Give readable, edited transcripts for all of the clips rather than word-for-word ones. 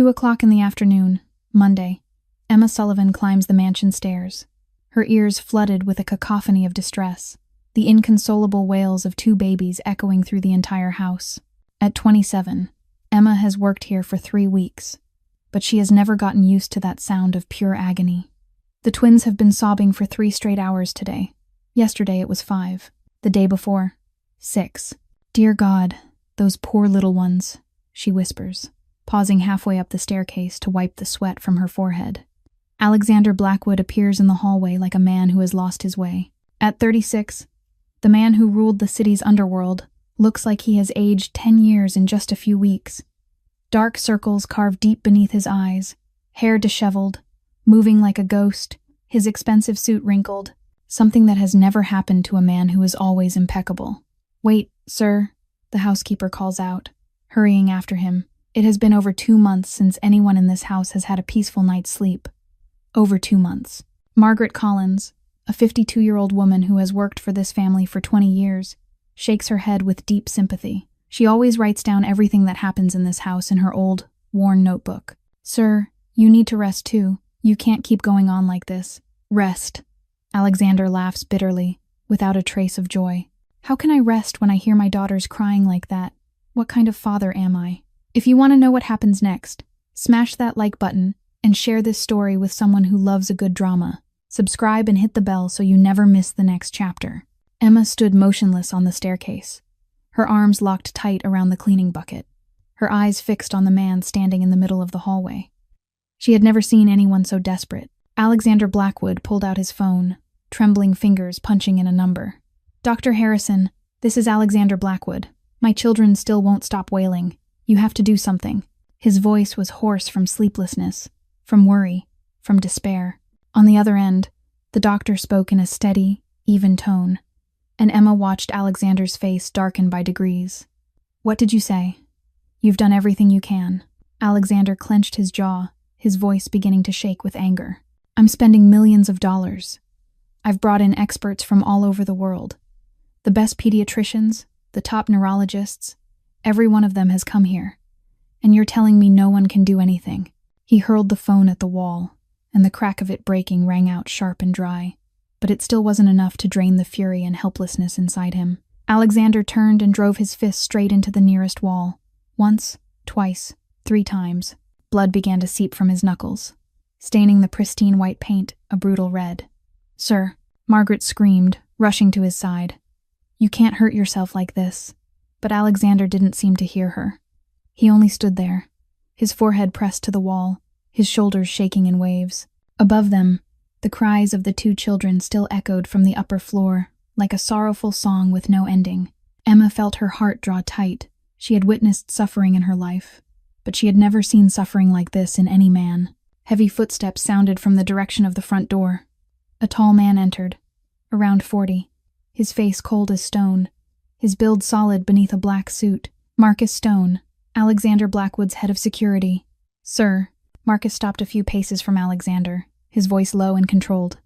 2 o'clock in the afternoon, Monday. Emma Sullivan climbs the mansion stairs, her ears flooded with a cacophony of distress, the inconsolable wails of 2 babies echoing through the entire house. At 27, Emma has worked here for 3 weeks, but she has never gotten used to that sound of pure agony. The twins have been sobbing for 3 straight hours today. Yesterday it was 5. The day before, 6. "Dear God, those poor little ones," she whispers, pausing halfway up the staircase to wipe the sweat from her forehead. Alexander Blackwood appears in the hallway like a man who has lost his way. At 36, the man who ruled the city's underworld looks like he has aged 10 years in just a few weeks. Dark circles carved deep beneath his eyes, hair disheveled, moving like a ghost, his expensive suit wrinkled, something that has never happened to a man who is always impeccable. "Wait, sir," the housekeeper calls out, hurrying after him. It has been over 2 months since anyone in this house has had a peaceful night's sleep. Over 2 months. Margaret Collins, a 52-year-old woman who has worked for this family for 20 years, shakes her head with deep sympathy. She always writes down everything that happens in this house in her old, worn notebook. "Sir, you need to rest too. You can't keep going on like this." "Rest." Alexander laughs bitterly, without a trace of joy. "How can I rest when I hear my daughters crying like that? What kind of father am I?" If you want to know what happens next, smash that like button and share this story with someone who loves a good drama. Subscribe and hit the bell so you never miss the next chapter. Emma stood motionless on the staircase, her arms locked tight around the cleaning bucket, her eyes fixed on the man standing in the middle of the hallway. She had never seen anyone so desperate. Alexander Blackwood pulled out his phone, trembling fingers punching in a number. "Dr. Harrison, this is Alexander Blackwood. My children still won't stop wailing. You have to do something." His voice was hoarse from sleeplessness, from worry, from despair. On the other end, the doctor spoke in a steady, even tone, and Emma watched Alexander's face darken by degrees. "What did you say?" "You've done everything you can." Alexander clenched his jaw, his voice beginning to shake with anger. "I'm spending millions of dollars. I've brought in experts from all over the world. The best pediatricians, the top neurologists, every one of them has come here. And you're telling me no one can do anything." He hurled the phone at the wall, and the crack of it breaking rang out sharp and dry. But it still wasn't enough to drain the fury and helplessness inside him. Alexander turned and drove his fist straight into the nearest wall. Once, twice, 3 times. Blood began to seep from his knuckles, staining the pristine white paint a brutal red. "Sir," Margaret screamed, rushing to his side. "You can't hurt yourself like this." But Alexander didn't seem to hear her. He only stood there, his forehead pressed to the wall, his shoulders shaking in waves. Above them, the cries of the 2 children still echoed from the upper floor, like a sorrowful song with no ending. Emma felt her heart draw tight. She had witnessed suffering in her life, but she had never seen suffering like this in any man. Heavy footsteps sounded from the direction of the front door. A tall man entered, around 40, his face cold as stone, his build solid beneath a black suit. Marcus Stone, Alexander Blackwood's head of security. "Sir." Marcus stopped a few paces from Alexander, his voice low and controlled.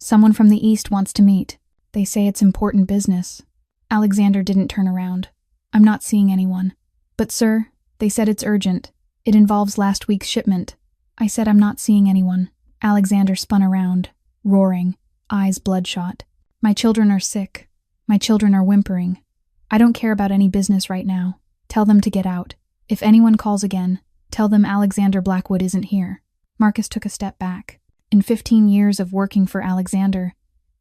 "Someone from the east wants to meet. They say it's important business." Alexander didn't turn around. "I'm not seeing anyone." "But sir, they said it's urgent. It involves last week's shipment." "I said I'm not seeing anyone." Alexander spun around, roaring, eyes bloodshot. "My children are sick. My children are whimpering. I don't care about any business right now. Tell them to get out. If anyone calls again, tell them Alexander Blackwood isn't here." Marcus took a step back. In 15 years of working for Alexander,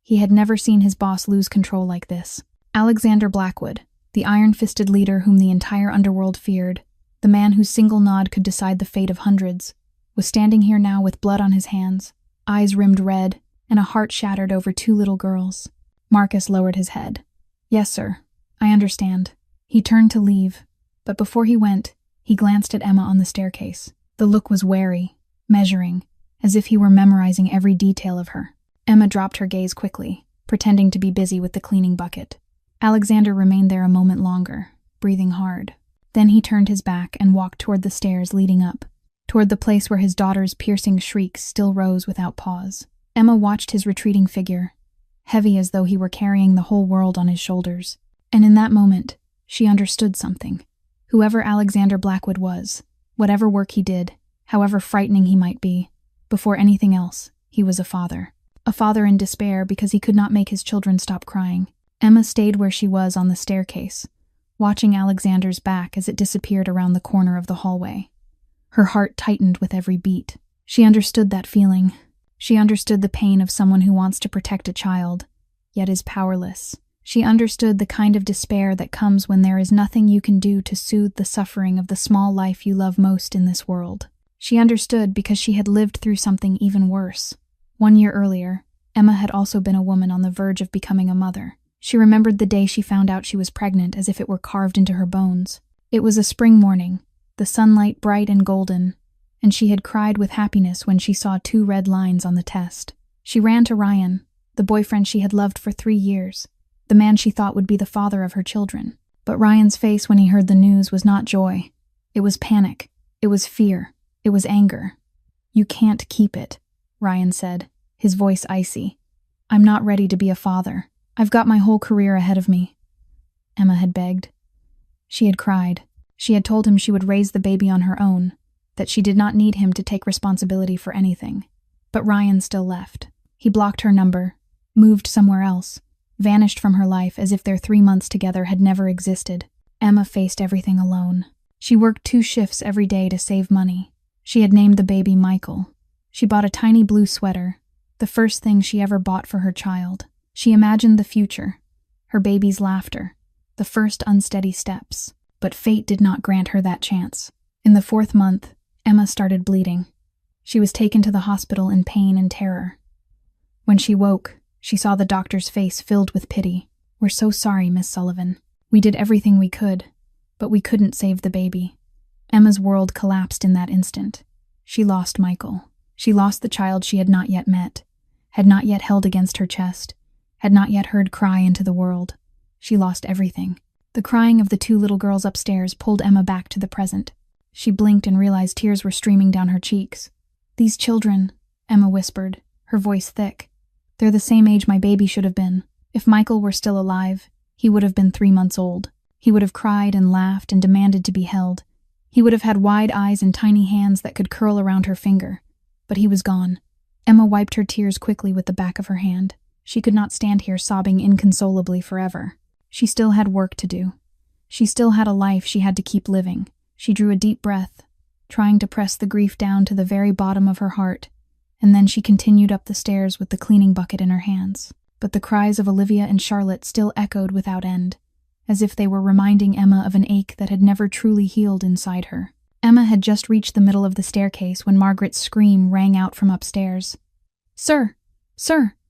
he had never seen his boss lose control like this. Alexander Blackwood, the iron-fisted leader whom the entire underworld feared, the man whose single nod could decide the fate of hundreds, was standing here now with blood on his hands, eyes rimmed red, and a heart shattered over 2 little girls. Marcus lowered his head. "Yes, sir. I understand." He turned to leave, but before he went, he glanced at Emma on the staircase. The look was wary, measuring, as if he were memorizing every detail of her. Emma dropped her gaze quickly, pretending to be busy with the cleaning bucket. Alexander remained there a moment longer, breathing hard. Then he turned his back and walked toward the stairs leading up, toward the place where his daughter's piercing shrieks still rose without pause. Emma watched his retreating figure, heavy as though he were carrying the whole world on his shoulders. And in that moment, she understood something. Whoever Alexander Blackwood was, whatever work he did, However frightening he might be, before anything else, he was a father. A father in despair because he could not make his children stop crying. Emma stayed where she was on the staircase, watching Alexander's back as it disappeared around the corner of the hallway. Her heart tightened with every beat. She understood that feeling. She understood the pain of someone who wants to protect a child, yet is powerless. She understood the kind of despair that comes when there is nothing you can do to soothe the suffering of the small life you love most in this world. She understood because she had lived through something even worse. 1 year earlier, Emma had also been a woman on the verge of becoming a mother. She remembered the day she found out she was pregnant as if it were carved into her bones. It was a spring morning, the sunlight bright and golden, and she had cried with happiness when she saw 2 red lines on the test. She ran to Ryan, the boyfriend she had loved for 3 years, the man she thought would be the father of her children. But Ryan's face when he heard the news was not joy. It was panic. It was fear. It was anger. "You can't keep it," Ryan said, his voice icy. "I'm not ready to be a father. I've got my whole career ahead of me," Emma had begged. She had cried. She had told him she would raise the baby on her own, that she did not need him to take responsibility for anything. But Ryan still left. He blocked her number, moved somewhere else, vanished from her life as if their 3 months together had never existed. Emma faced everything alone. She worked 2 shifts every day to save money. She had named the baby Michael. She bought a tiny blue sweater, the first thing she ever bought for her child. She imagined the future, her baby's laughter, the first unsteady steps. But fate did not grant her that chance. In the 4th month, Emma started bleeding. She was taken to the hospital in pain and terror. When she woke, she saw the doctor's face filled with pity. "We're so sorry, Miss Sullivan. We did everything we could, but we couldn't save the baby." Emma's world collapsed in that instant. She lost Michael. She lost the child she had not yet met, had not yet held against her chest, had not yet heard cry into the world. She lost everything. The crying of the 2 little girls upstairs pulled Emma back to the present. She blinked and realized tears were streaming down her cheeks. "These children," Emma whispered, her voice thick. "They're the same age my baby should have been. If Michael were still alive, he would have been 3 months old. He would have cried and laughed and demanded to be held. He would have had wide eyes and tiny hands that could curl around her finger. But he was gone." Emma wiped her tears quickly with the back of her hand. She could not stand here sobbing inconsolably forever. She still had work to do. She still had a life she had to keep living. She drew a deep breath, trying to press the grief down to the very bottom of her heart, and then she continued up the stairs with the cleaning bucket in her hands. But the cries of Olivia and Charlotte still echoed without end, as if they were reminding Emma of an ache that had never truly healed inside her. Emma had just reached the middle of the staircase when Margaret's scream rang out from upstairs. Sir,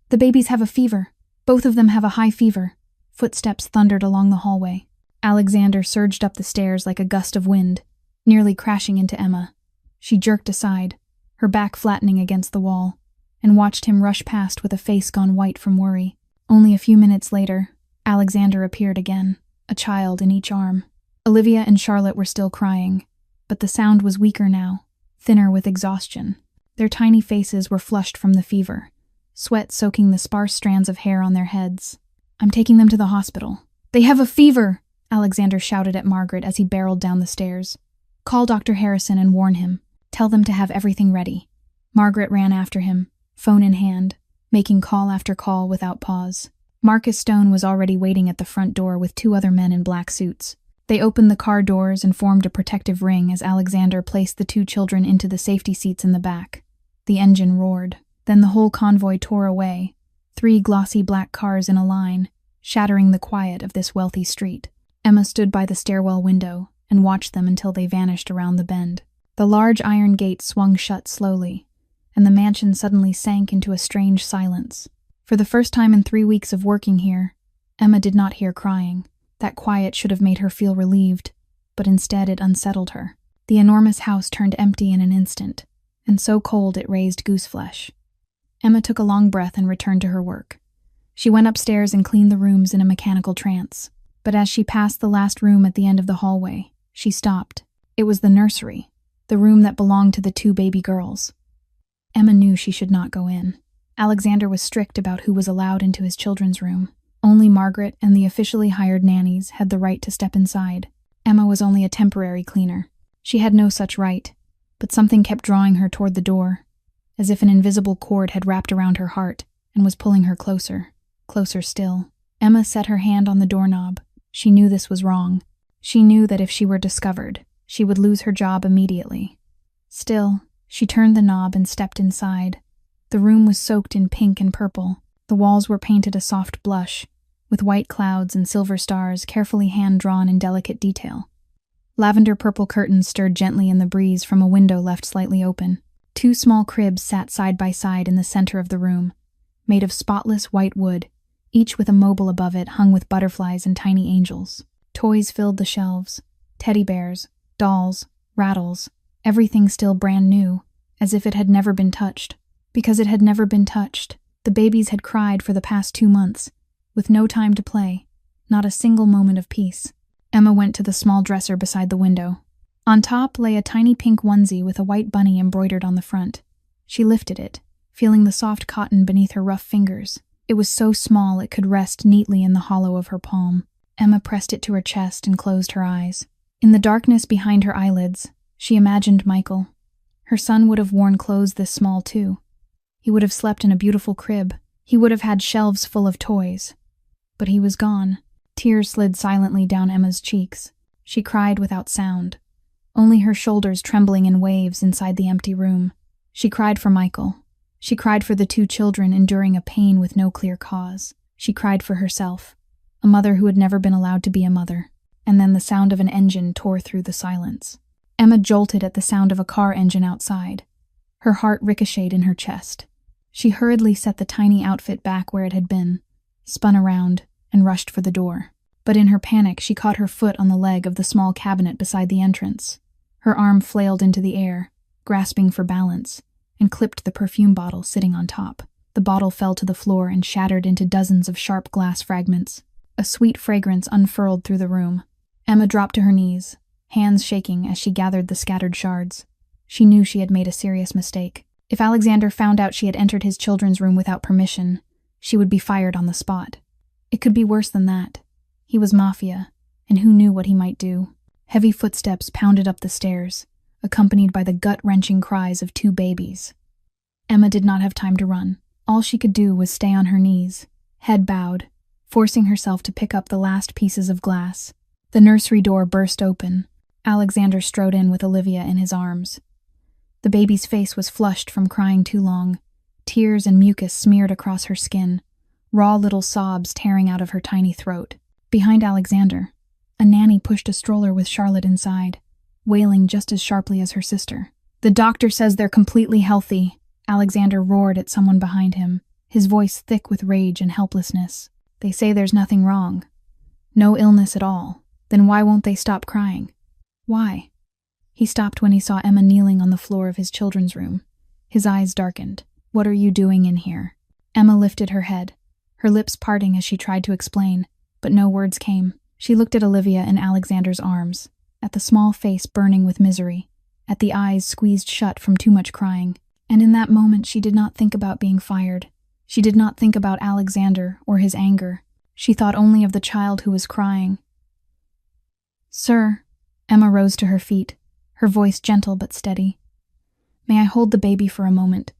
the babies have a fever. Both of them have a high fever." Footsteps thundered along the hallway. Alexander surged up the stairs like a gust of wind, nearly crashing into Emma. She jerked aside, her back flattening against the wall, and watched him rush past with a face gone white from worry. Only a few minutes later, Alexander appeared again, a child in each arm. Olivia and Charlotte were still crying, but the sound was weaker now, thinner with exhaustion. Their tiny faces were flushed from the fever, sweat soaking the sparse strands of hair on their heads. "I'm taking them to the hospital." "They have a fever!" Alexander shouted at Margaret as he barreled down the stairs. "Call Dr. Harrison and warn him. Tell them to have everything ready." Margaret ran after him, phone in hand, making call after call without pause. Marcus Stone was already waiting at the front door with 2 other men in black suits. They opened the car doors and formed a protective ring as Alexander placed the 2 children into the safety seats in the back. The engine roared. Then the whole convoy tore away, 3 glossy black cars in a line, shattering the quiet of this wealthy street. Emma stood by the stairwell window and watched them until they vanished around the bend. The large iron gate swung shut slowly, and the mansion suddenly sank into a strange silence. For the first time in 3 weeks of working here, Emma did not hear crying. That quiet should have made her feel relieved, but instead it unsettled her. The enormous house turned empty in an instant, and so cold it raised gooseflesh. Emma took a long breath and returned to her work. She went upstairs and cleaned the rooms in a mechanical trance. But as she passed the last room at the end of the hallway, she stopped. It was the nursery, the room that belonged to the 2 baby girls. Emma knew she should not go in. Alexander was strict about who was allowed into his children's room. Only Margaret and the officially hired nannies had the right to step inside. Emma was only a temporary cleaner. She had no such right. but something kept drawing her toward the door, as if an invisible cord had wrapped around her heart and was pulling her closer, closer still. Emma set her hand on the doorknob. She knew this was wrong. She knew that if she were discovered, she would lose her job immediately. Still, she turned the knob and stepped inside. The room was soaked in pink and purple. The walls were painted a soft blush, with white clouds and silver stars carefully hand-drawn in delicate detail. Lavender-purple curtains stirred gently in the breeze from a window left slightly open. 2 small cribs sat side by side in the center of the room, made of spotless white wood, each with a mobile above it hung with butterflies and tiny angels. Toys filled the shelves. Teddy bears, dolls, rattles, everything still brand new, as if it had never been touched. Because it had never been touched, the babies had cried for the past 2 months, with no time to play, not a single moment of peace. Emma went to the small dresser beside the window. On top lay a tiny pink onesie with a white bunny embroidered on the front. She lifted it, feeling the soft cotton beneath her rough fingers. It was so small it could rest neatly in the hollow of her palm. Emma pressed it to her chest and closed her eyes. In the darkness behind her eyelids, she imagined Michael. Her son would have worn clothes this small too. He would have slept in a beautiful crib. He would have had shelves full of toys. But he was gone. Tears slid silently down Emma's cheeks. She cried without sound, only her shoulders trembling in waves inside the empty room. She cried for Michael. She cried for the 2 children enduring a pain with no clear cause. She cried for herself, a mother who had never been allowed to be a mother. And then the sound of an engine tore through the silence. Emma jolted at the sound of a car engine outside. Her heart ricocheted in her chest. She hurriedly set the tiny outfit back where it had been, spun around, and rushed for the door. But in her panic, she caught her foot on the leg of the small cabinet beside the entrance. Her arm flailed into the air, grasping for balance, and clipped the perfume bottle sitting on top. The bottle fell to the floor and shattered into dozens of sharp glass fragments. A sweet fragrance unfurled through the room. Emma dropped to her knees, hands shaking as she gathered the scattered shards. She knew she had made a serious mistake. If Alexander found out she had entered his children's room without permission, she would be fired on the spot. It could be worse than that. He was Mafia, and who knew what he might do? Heavy footsteps pounded up the stairs, accompanied by the gut-wrenching cries of 2 babies. Emma did not have time to run. All she could do was stay on her knees, head bowed, forcing herself to pick up the last pieces of glass. The nursery door burst open. Alexander strode in with Olivia in his arms. The baby's face was flushed from crying too long. Tears and mucus smeared across her skin, raw little sobs tearing out of her tiny throat. Behind Alexander, a nanny pushed a stroller with Charlotte inside, wailing just as sharply as her sister. "The doctor says they're completely healthy," Alexander roared at someone behind him, his voice thick with rage and helplessness. "They say there's nothing wrong. No illness at all. Then why won't they stop crying? Why?" He stopped when he saw Emma kneeling on the floor of his children's room. His eyes darkened. "What are you doing in here?" Emma lifted her head, her lips parting as she tried to explain, but no words came. She looked at Olivia in Alexander's arms, at the small face burning with misery, at the eyes squeezed shut from too much crying. And in that moment she did not think about being fired. She did not think about Alexander or his anger. She thought only of the child who was crying. "Sir," Emma rose to her feet, her voice gentle but steady. "May I hold the baby for a moment?"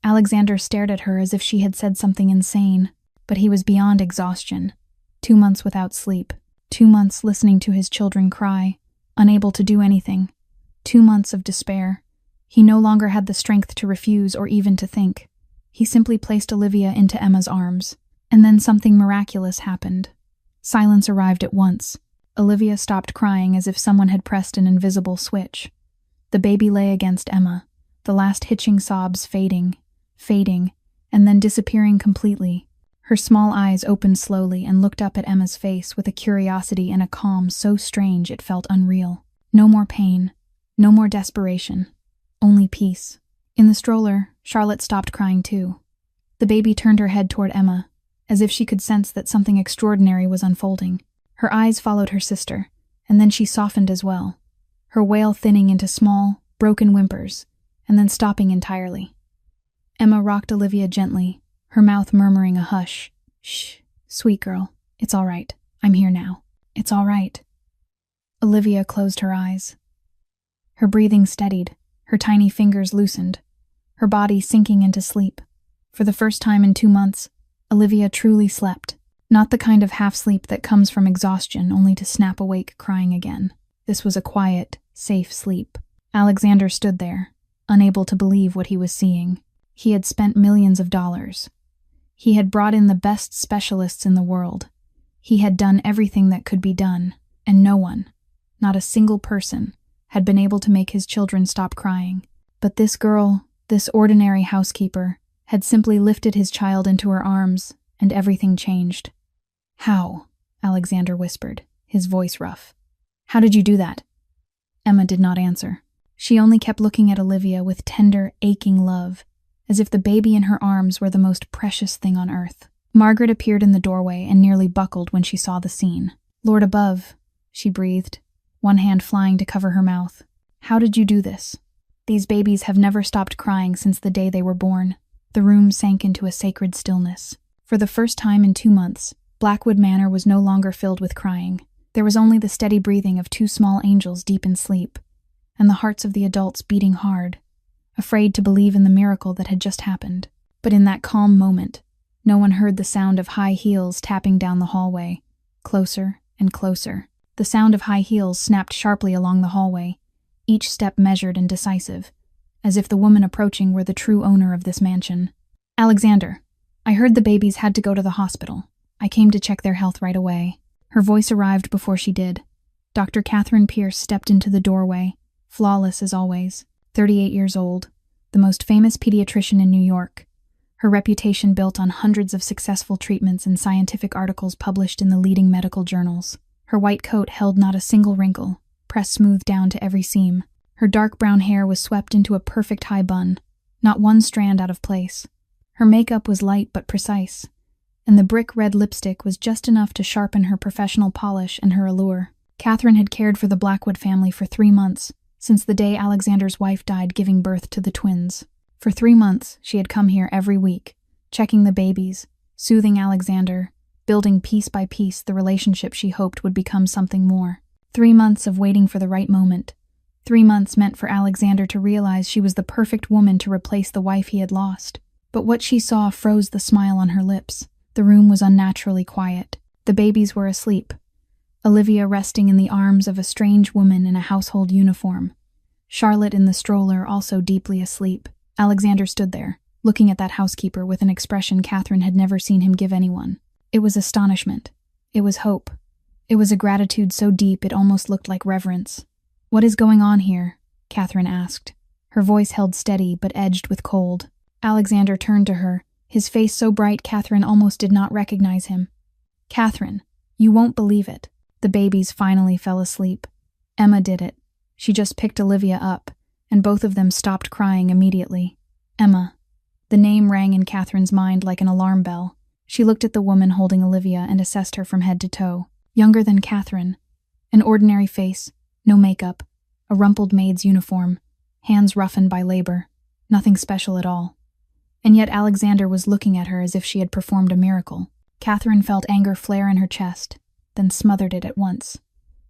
Alexander stared at her as if she had said something insane, but he was beyond exhaustion. 2 months without sleep, 2 months listening to his children cry, unable to do anything, 2 months of despair. He no longer had the strength to refuse or even to think. He simply placed Olivia into Emma's arms, and then something miraculous happened. Silence arrived at once. Olivia stopped crying as if someone had pressed an invisible switch. The baby lay against Emma, the last hitching sobs fading, and then disappearing completely. Her small eyes opened slowly and looked up at Emma's face with a curiosity and a calm so strange it felt unreal. No more pain, no more desperation, only peace. In the stroller, Charlotte stopped crying too. The baby turned her head toward Emma, as if she could sense that something extraordinary was unfolding. Her eyes followed her sister, and then she softened as well, her wail thinning into small, broken whimpers, and then stopping entirely. Emma rocked Olivia gently, her mouth murmuring a hush. "Shh, sweet girl, it's all right. I'm here now. It's all right." Olivia closed her eyes. Her breathing steadied, her tiny fingers loosened, her body sinking into sleep. For the first time in 2 months, Olivia truly slept. Not the kind of half-sleep that comes from exhaustion only to snap awake crying again. This was a quiet, safe sleep. Alexander stood there, unable to believe what he was seeing. He had spent millions of dollars. He had brought in the best specialists in the world. He had done everything that could be done, and no one, not a single person, had been able to make his children stop crying. But this girl, this ordinary housekeeper, had simply lifted his child into her arms, and everything changed. "How?" Alexander whispered, his voice rough. "How did you do that?" Emma did not answer. She only kept looking at Olivia with tender, aching love, as if the baby in her arms were the most precious thing on earth. Margaret appeared in the doorway and nearly buckled when she saw the scene. "Lord above," she breathed, one hand flying to cover her mouth. "How did you do this? These babies have never stopped crying since the day they were born." The room sank into a sacred stillness. For the first time in 2 months, Blackwood Manor was no longer filled with crying. There was only the steady breathing of 2 small angels deep in sleep, and the hearts of the adults beating hard, afraid to believe in the miracle that had just happened. But in that calm moment, no one heard the sound of high heels tapping down the hallway, closer and closer. The sound of high heels snapped sharply along the hallway, each step measured and decisive, as if the woman approaching were the true owner of this mansion. "Alexander, I heard the babies had to go to the hospital. I came to check their health right away." Her voice arrived before she did. Dr. Catherine Pierce stepped into the doorway, flawless as always, 38 years old, the most famous pediatrician in New York, her reputation built on hundreds of successful treatments and scientific articles published in the leading medical journals. Her white coat held not a single wrinkle, pressed smooth down to every seam. Her dark brown hair was swept into a perfect high bun, not one strand out of place. Her makeup was light but precise, and the brick-red lipstick was just enough to sharpen her professional polish and her allure. Catherine had cared for the Blackwood family for 3 months, since the day Alexander's wife died giving birth to the twins. For 3 months, she had come here every week, checking the babies, soothing Alexander, building piece by piece the relationship she hoped would become something more. 3 months of waiting for the right moment. 3 months meant for Alexander to realize she was the perfect woman to replace the wife he had lost. But what she saw froze the smile on her lips. The room was unnaturally quiet. The babies were asleep, Olivia resting in the arms of a strange woman in a household uniform. Charlotte in the stroller also deeply asleep. Alexander stood there, looking at that housekeeper with an expression Catherine had never seen him give anyone. It was astonishment. It was hope. It was a gratitude so deep it almost looked like reverence. "What is going on here?" Catherine asked. Her voice held steady but edged with cold. Alexander turned to her, his face so bright Catherine almost did not recognize him. "Catherine, you won't believe it." The babies finally fell asleep. Emma did it. She just picked Olivia up, and both of them stopped crying immediately. Emma. The name rang in Catherine's mind like an alarm bell. She looked at the woman holding Olivia and assessed her from head to toe. Younger than Catherine. An ordinary face, no makeup, a rumpled maid's uniform, hands roughened by labor. Nothing special at all. And yet Alexander was looking at her as if she had performed a miracle. Catherine felt anger flare in her chest, then smothered it at once.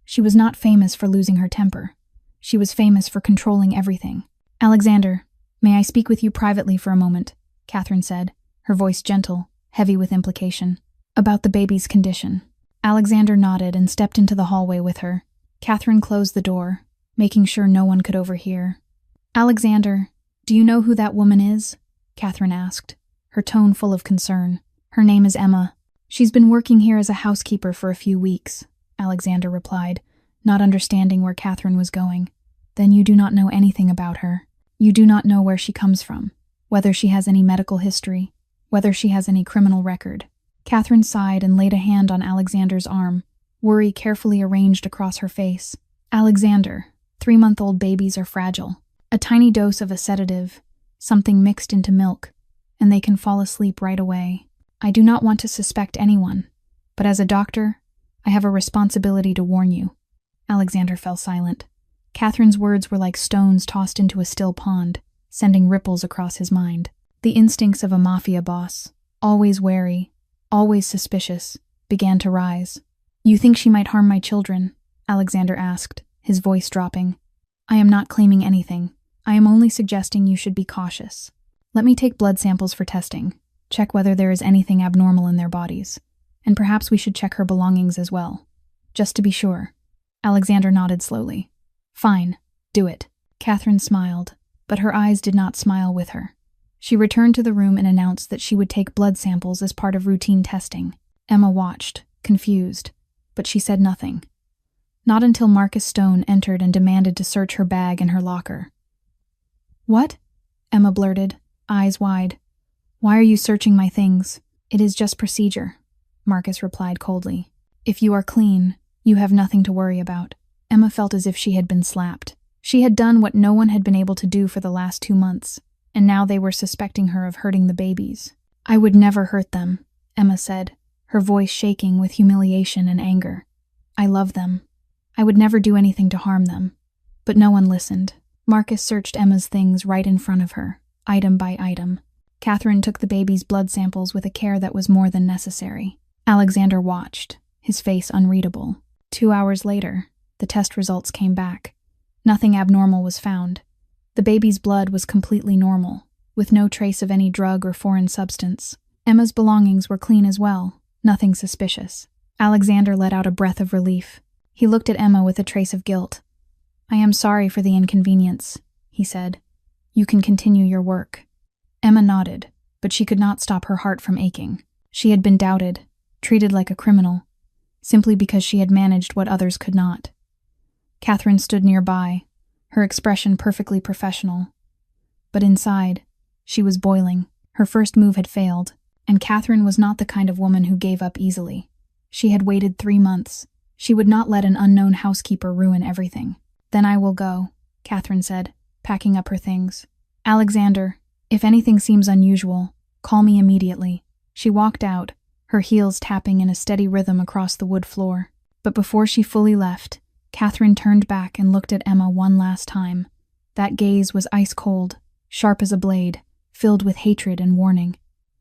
She was not famous for losing her temper. She was famous for controlling everything. "Alexander, may I speak with you privately for a moment?" Catherine said, her voice gentle, heavy with implication. "About the baby's condition." Alexander nodded and stepped into the hallway with her. Catherine closed the door, making sure no one could overhear. "Alexander, do you know who that woman is?" Catherine asked, her tone full of concern. "Her name is Emma. She's been working here as a housekeeper for a few weeks," Alexander replied, not understanding where Catherine was going. "Then you do not know anything about her. You do not know where she comes from, whether she has any medical history, whether she has any criminal record." Catherine sighed and laid a hand on Alexander's arm, worry carefully arranged across her face. "Alexander, 3-month-old babies are fragile. A tiny dose of a sedative, something mixed into milk, and they can fall asleep right away. I do not want to suspect anyone, but as a doctor, I have a responsibility to warn you." Alexander fell silent. Catherine's words were like stones tossed into a still pond, sending ripples across his mind. The instincts of a mafia boss, always wary, always suspicious, began to rise. "You think she might harm my children?" Alexander asked, his voice dropping. I am not claiming anything. I am only suggesting you should be cautious. Let me take blood samples for testing, check whether there is anything abnormal in their bodies, and perhaps we should check her belongings as well, just to be sure." Alexander nodded slowly. "Fine, do it." Catherine smiled, but her eyes did not smile with her. She returned to the room and announced that she would take blood samples as part of routine testing. Emma watched, confused, but she said nothing. Not until Marcus Stone entered and demanded to search her bag and her locker. "What?" Emma blurted, eyes wide. "Why are you searching my things?" "It is just procedure," Marcus replied coldly. "If you are clean, you have nothing to worry about." Emma felt as if she had been slapped. She had done what no one had been able to do for the last 2 months, and now they were suspecting her of hurting the babies. "I would never hurt them," Emma said, her voice shaking with humiliation and anger. "I love them. I would never do anything to harm them." But no one listened. Marcus searched Emma's things right in front of her, item by item. Catherine took the baby's blood samples with a care that was more than necessary. Alexander watched, his face unreadable. 2 hours later, the test results came back. Nothing abnormal was found. The baby's blood was completely normal, with no trace of any drug or foreign substance. Emma's belongings were clean as well, nothing suspicious. Alexander let out a breath of relief. He looked at Emma with a trace of guilt. "I am sorry for the inconvenience," he said. "You can continue your work." Emma nodded, but she could not stop her heart from aching. She had been doubted, treated like a criminal, simply because she had managed what others could not. Catherine stood nearby, her expression perfectly professional. But inside, she was boiling. Her first move had failed, and Catherine was not the kind of woman who gave up easily. She had waited 3 months. She would not let an unknown housekeeper ruin everything. "Then I will go," Catherine said, packing up her things. "Alexander, if anything seems unusual, call me immediately." She walked out, her heels tapping in a steady rhythm across the wood floor. But before she fully left, Catherine turned back and looked at Emma one last time. That gaze was ice-cold, sharp as a blade, filled with hatred and warning.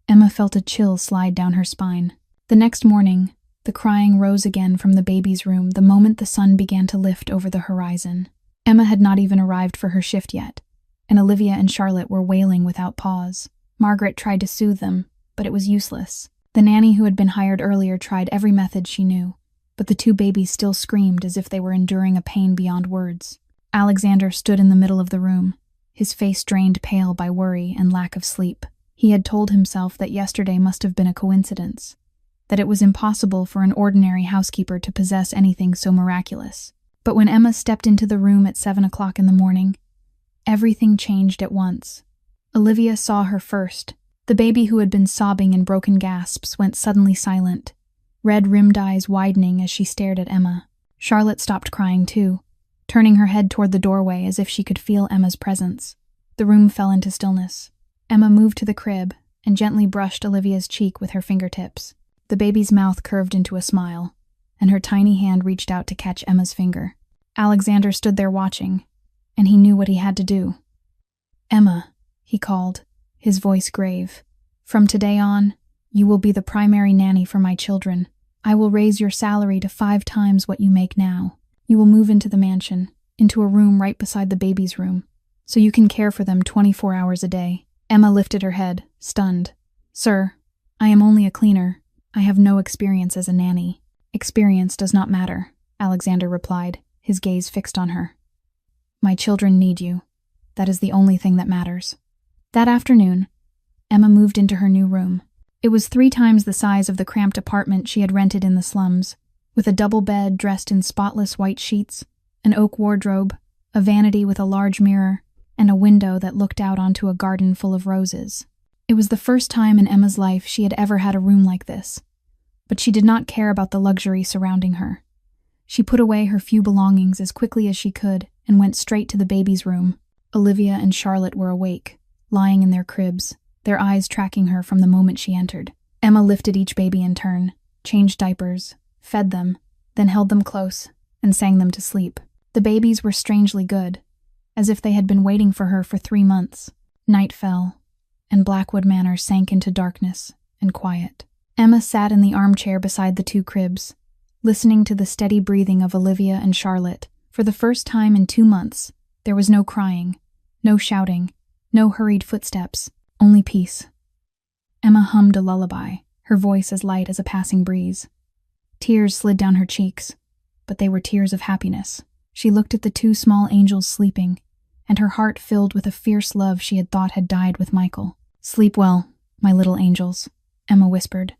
Emma felt a chill slide down her spine. The next morning, the crying rose again from the baby's room the moment the sun began to lift over the horizon. Emma had not even arrived for her shift yet, and Olivia and Charlotte were wailing without pause. Margaret tried to soothe them, but it was useless. The nanny who had been hired earlier tried every method she knew, but the 2 babies still screamed as if they were enduring a pain beyond words. Alexander stood in the middle of the room, his face drained pale by worry and lack of sleep. He had told himself that yesterday must have been a coincidence, that it was impossible for an ordinary housekeeper to possess anything so miraculous. But when Emma stepped into the room at 7 o'clock in the morning, everything changed at once. Olivia saw her first. The baby, who had been sobbing in broken gasps, went suddenly silent, red-rimmed eyes widening as she stared at Emma. Charlotte stopped crying too, turning her head toward the doorway as if she could feel Emma's presence. The room fell into stillness. Emma moved to the crib and gently brushed Olivia's cheek with her fingertips. The baby's mouth curved into a smile, and her tiny hand reached out to catch Emma's finger. Alexander stood there watching, and he knew what he had to do. "Emma," he called, his voice grave. "From today on, you will be the primary nanny for my children. I will raise your salary to 5 times what you make now. You will move into the mansion, into a room right beside the baby's room, so you can care for them 24 hours a day." Emma lifted her head, stunned. "Sir, I am only a cleaner. I have no experience as a nanny." "Experience does not matter," Alexander replied, his gaze fixed on her. "My children need you. That is the only thing that matters." That afternoon, Emma moved into her new room. It was 3 times the size of the cramped apartment she had rented in the slums, with a double bed dressed in spotless white sheets, an oak wardrobe, a vanity with a large mirror, and a window that looked out onto a garden full of roses. It was the first time in Emma's life she had ever had a room like this, but she did not care about the luxury surrounding her. She put away her few belongings as quickly as she could and went straight to the baby's room. Olivia and Charlotte were awake, lying in their cribs, their eyes tracking her from the moment she entered. Emma lifted each baby in turn, changed diapers, fed them, then held them close and sang them to sleep. The babies were strangely good, as if they had been waiting for her for 3 months. Night fell, and Blackwood Manor sank into darkness and quiet. Emma sat in the armchair beside the 2 cribs, listening to the steady breathing of Olivia and Charlotte. For the first time in 2 months, There was no crying, no shouting, no hurried footsteps, only peace. Emma hummed a lullaby, her voice as light as a passing breeze. Tears slid down her cheeks, but they were tears of happiness. She looked at the two small angels sleeping, and her heart filled with a fierce love she had thought had died with Michael. "Sleep well, my little angels," Emma whispered.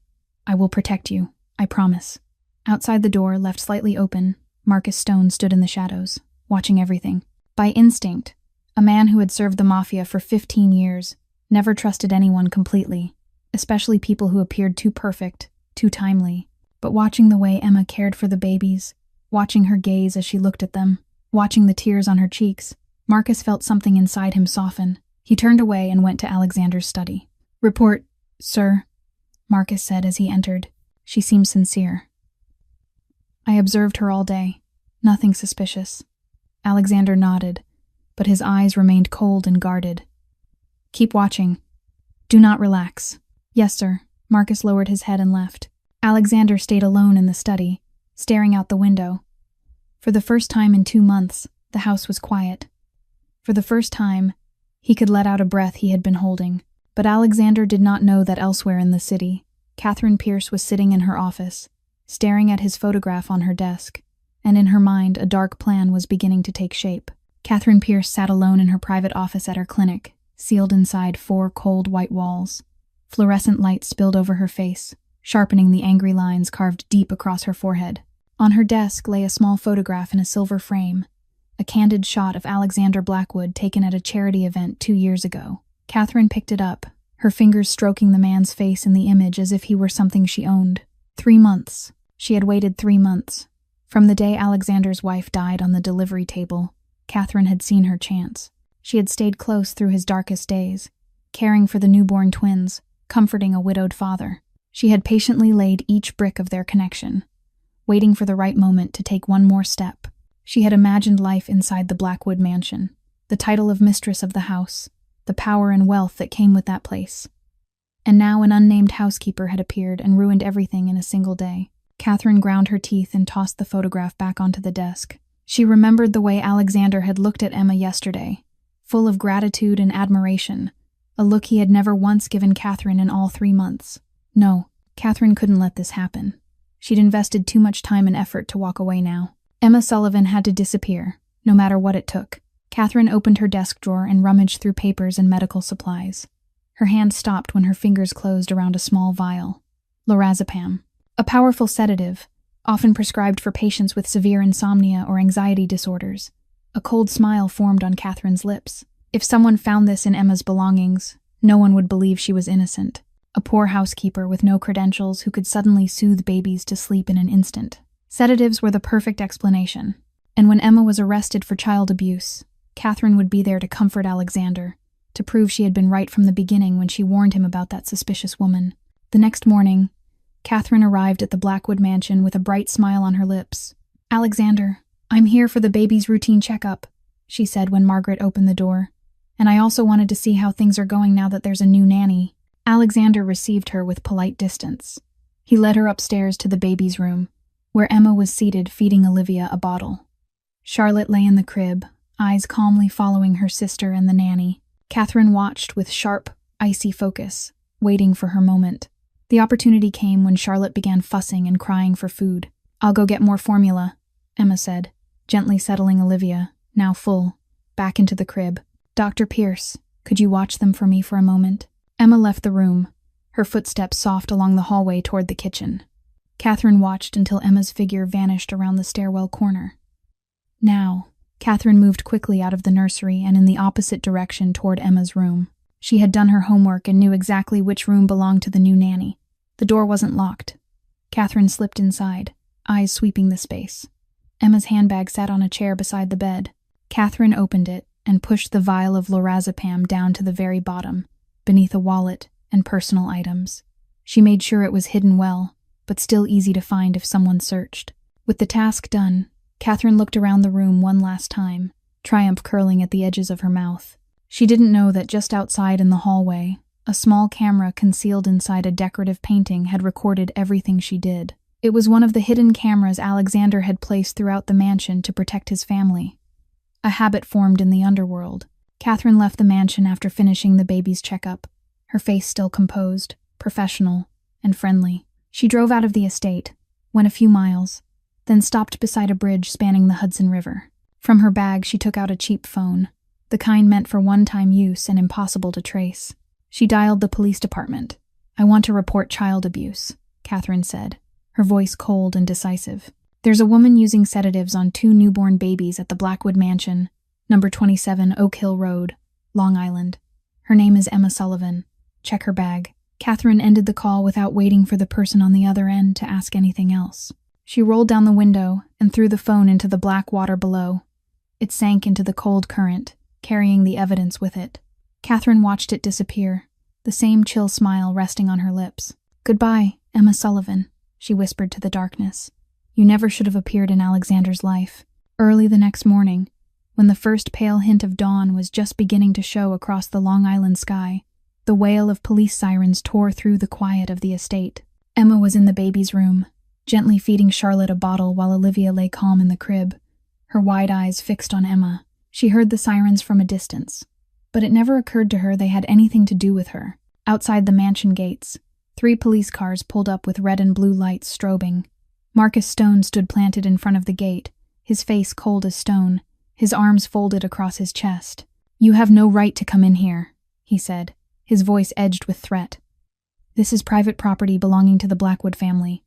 "I will protect you, I promise." Outside the door, left slightly open, Marcus Stone stood in the shadows, watching everything. By instinct, a man who had served the Mafia for 15 years never trusted anyone completely, especially people who appeared too perfect, too timely. But watching the way Emma cared for the babies, watching her gaze as she looked at them, watching the tears on her cheeks, Marcus felt something inside him soften. He turned away and went to Alexander's study. "Report, sir," Marcus said as he entered. She seemed sincere. "I observed her all day. Nothing suspicious." Alexander nodded, but his eyes remained cold and guarded. "Keep watching. Do not relax." "Yes, sir." Marcus lowered his head and left. Alexander stayed alone in the study, staring out the window. For the first time in 2 months, the house was quiet. For the first time, he could let out a breath he had been holding. But Alexander did not know that elsewhere in the city, Catherine Pierce was sitting in her office, staring at his photograph on her desk, and in her mind a dark plan was beginning to take shape. Catherine Pierce sat alone in her private office at her clinic, sealed inside 4 cold white walls. Fluorescent light spilled over her face, sharpening the angry lines carved deep across her forehead. On her desk lay a small photograph in a silver frame, a candid shot of Alexander Blackwood taken at a charity event 2 years ago. Catherine picked it up, her fingers stroking the man's face in the image as if he were something she owned. 3 months. She had waited 3 months. From the day Alexander's wife died on the delivery table, Catherine had seen her chance. She had stayed close through his darkest days, caring for the newborn twins, comforting a widowed father. She had patiently laid each brick of their connection, waiting for the right moment to take one more step. She had imagined life inside the Blackwood mansion, the title of mistress of the house, the power and wealth that came with that place. And now an unnamed housekeeper had appeared and ruined everything in a single day. Catherine ground her teeth and tossed the photograph back onto the desk. She remembered the way Alexander had looked at Emma yesterday, full of gratitude and admiration, a look he had never once given Catherine in all 3 months. No, Catherine couldn't let this happen. She'd invested too much time and effort to walk away now. Emma Sullivan had to disappear, no matter what it took. Catherine opened her desk drawer and rummaged through papers and medical supplies. Her hand stopped when her fingers closed around a small vial. Lorazepam, a powerful sedative, often prescribed for patients with severe insomnia or anxiety disorders. A cold smile formed on Catherine's lips. If someone found this in Emma's belongings, no one would believe she was innocent. A poor housekeeper with no credentials who could suddenly soothe babies to sleep in an instant. Sedatives were the perfect explanation. And when Emma was arrested for child abuse, Catherine would be there to comfort Alexander, to prove she had been right from the beginning when she warned him about that suspicious woman. The next morning, Catherine arrived at the Blackwood mansion with a bright smile on her lips. "Alexander, I'm here for the baby's routine checkup," she said when Margaret opened the door. "And I also wanted to see how things are going now that there's a new nanny." Alexander received her with polite distance. He led her upstairs to the baby's room, where Emma was seated feeding Olivia a bottle. Charlotte lay in the crib, eyes calmly following her sister and the nanny. Catherine watched with sharp, icy focus, waiting for her moment. The opportunity came when Charlotte began fussing and crying for food. "I'll go get more formula," Emma said, gently settling Olivia, now full, back into the crib. "Dr. Pierce, could you watch them for me for a moment?" Emma left the room, her footsteps soft along the hallway toward the kitchen. Catherine watched until Emma's figure vanished around the stairwell corner. Now, Catherine moved quickly out of the nursery and in the opposite direction toward Emma's room. She had done her homework and knew exactly which room belonged to the new nanny. The door wasn't locked. Catherine slipped inside, eyes sweeping the space. Emma's handbag sat on a chair beside the bed. Catherine opened it and pushed the vial of lorazepam down to the very bottom, beneath a wallet and personal items. She made sure it was hidden well, but still easy to find if someone searched. With the task done, Catherine looked around the room one last time, triumph curling at the edges of her mouth. She didn't know that just outside in the hallway, a small camera concealed inside a decorative painting had recorded everything she did. It was one of the hidden cameras Alexander had placed throughout the mansion to protect his family. A habit formed in the underworld. Catherine left the mansion after finishing the baby's checkup, her face still composed, professional, and friendly. She drove out of the estate, went a few miles, then stopped beside a bridge spanning the Hudson River. From her bag, she took out a cheap phone, the kind meant for one-time use and impossible to trace. She dialed the police department. "I want to report child abuse," Catherine said, her voice cold and decisive. "There's a woman using sedatives on 2 newborn babies at the Blackwood Mansion, number 27 Oak Hill Road, Long Island. Her name is Emma Sullivan. Check her bag." Catherine ended the call without waiting for the person on the other end to ask anything else. She rolled down the window and threw the phone into the black water below. It sank into the cold current, carrying the evidence with it. Catherine watched it disappear, the same chill smile resting on her lips. "Goodbye, Emma Sullivan," she whispered to the darkness. "You never should have appeared in Alexander's life." Early the next morning, when the first pale hint of dawn was just beginning to show across the Long Island sky, the wail of police sirens tore through the quiet of the estate. Emma was in the baby's room, gently feeding Charlotte a bottle while Olivia lay calm in the crib, her wide eyes fixed on Emma. She heard the sirens from a distance, but it never occurred to her they had anything to do with her. Outside the mansion gates, 3 police cars pulled up with red and blue lights strobing. Marcus Stone stood planted in front of the gate, his face cold as stone, his arms folded across his chest. "You have no right to come in here," he said, his voice edged with threat. "This is private property belonging to the Blackwood family."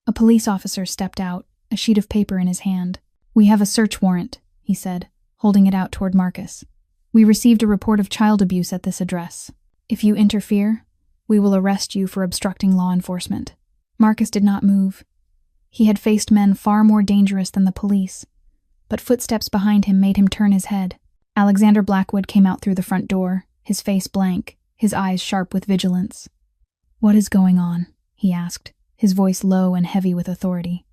A police officer stepped out, a sheet of paper in his hand. "We have a search warrant," he said, holding it out toward Marcus. "We received a report of child abuse at this address. If you interfere, we will arrest you for obstructing law enforcement." Marcus did not move. He had faced men far more dangerous than the police, but footsteps behind him made him turn his head. Alexander Blackwood came out through the front door, his face blank, his eyes sharp with vigilance. "What is going on?" he asked, his voice low and heavy with authority.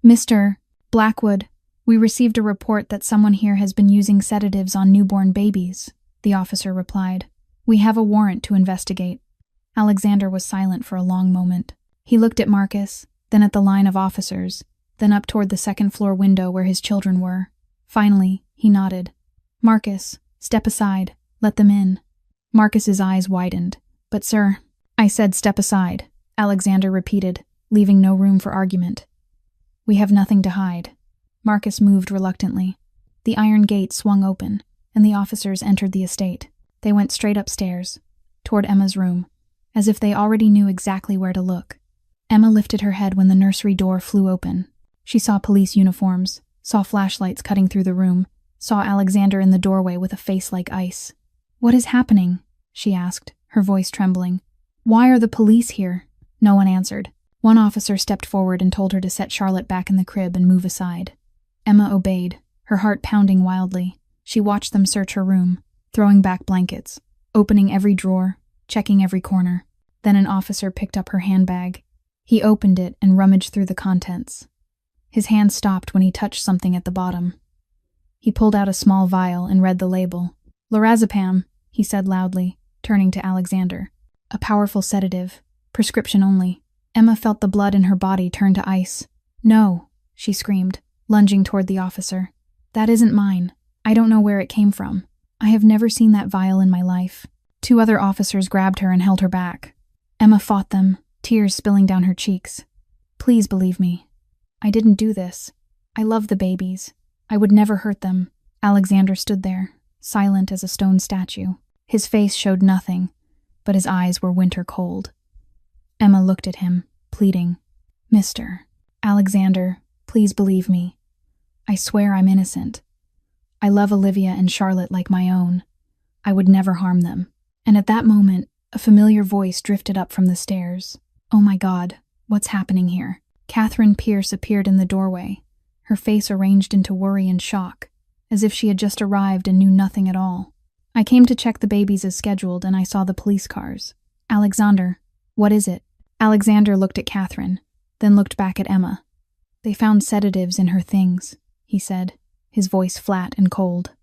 "Mr. Blackwood, we received a report that someone here has been using sedatives on newborn babies," the officer replied. "We have a warrant to investigate." Alexander was silent for a long moment. He looked at Marcus, then at the line of officers, then up toward the second-floor window where his children were. Finally, he nodded. "Marcus, step aside. Let them in." Marcus's eyes widened. "But sir," "I said step aside," Alexander repeated, leaving no room for argument. "We have nothing to hide." Marcus moved reluctantly. The iron gate swung open, and the officers entered the estate. They went straight upstairs, toward Emma's room, as if they already knew exactly where to look. Emma lifted her head when the nursery door flew open. She saw police uniforms, saw flashlights cutting through the room, saw Alexander in the doorway with a face like ice. "What is happening?" she asked, her voice trembling. "Why are the police here?" No one answered. One officer stepped forward and told her to set Charlotte back in the crib and move aside. Emma obeyed, her heart pounding wildly. She watched them search her room, throwing back blankets, opening every drawer, checking every corner. Then an officer picked up her handbag. He opened it and rummaged through the contents. His hand stopped when he touched something at the bottom. He pulled out a small vial and read the label. "Lorazepam," he said loudly, turning to Alexander. "A powerful sedative, prescription only." Emma felt the blood in her body turn to ice. "No," she screamed, lunging toward the officer. "That isn't mine. I don't know where it came from. I have never seen that vial in my life." 2 other officers grabbed her and held her back. Emma fought them, tears spilling down her cheeks. "Please believe me. I didn't do this. I love the babies. I would never hurt them." Alexander stood there, silent as a stone statue. His face showed nothing, but his eyes were winter cold. Emma looked at him, pleading. "Mr. Alexander, please believe me. I swear I'm innocent. I love Olivia and Charlotte like my own. I would never harm them." And at that moment, a familiar voice drifted up from the stairs. "Oh my God, what's happening here?" Catherine Pierce appeared in the doorway, her face arranged into worry and shock, as if she had just arrived and knew nothing at all. "I came to check the babies as scheduled, and I saw the police cars. Alexander, what is it?" Alexander looked at Catherine, then looked back at Emma. "They found sedatives in her things," he said, his voice flat and cold.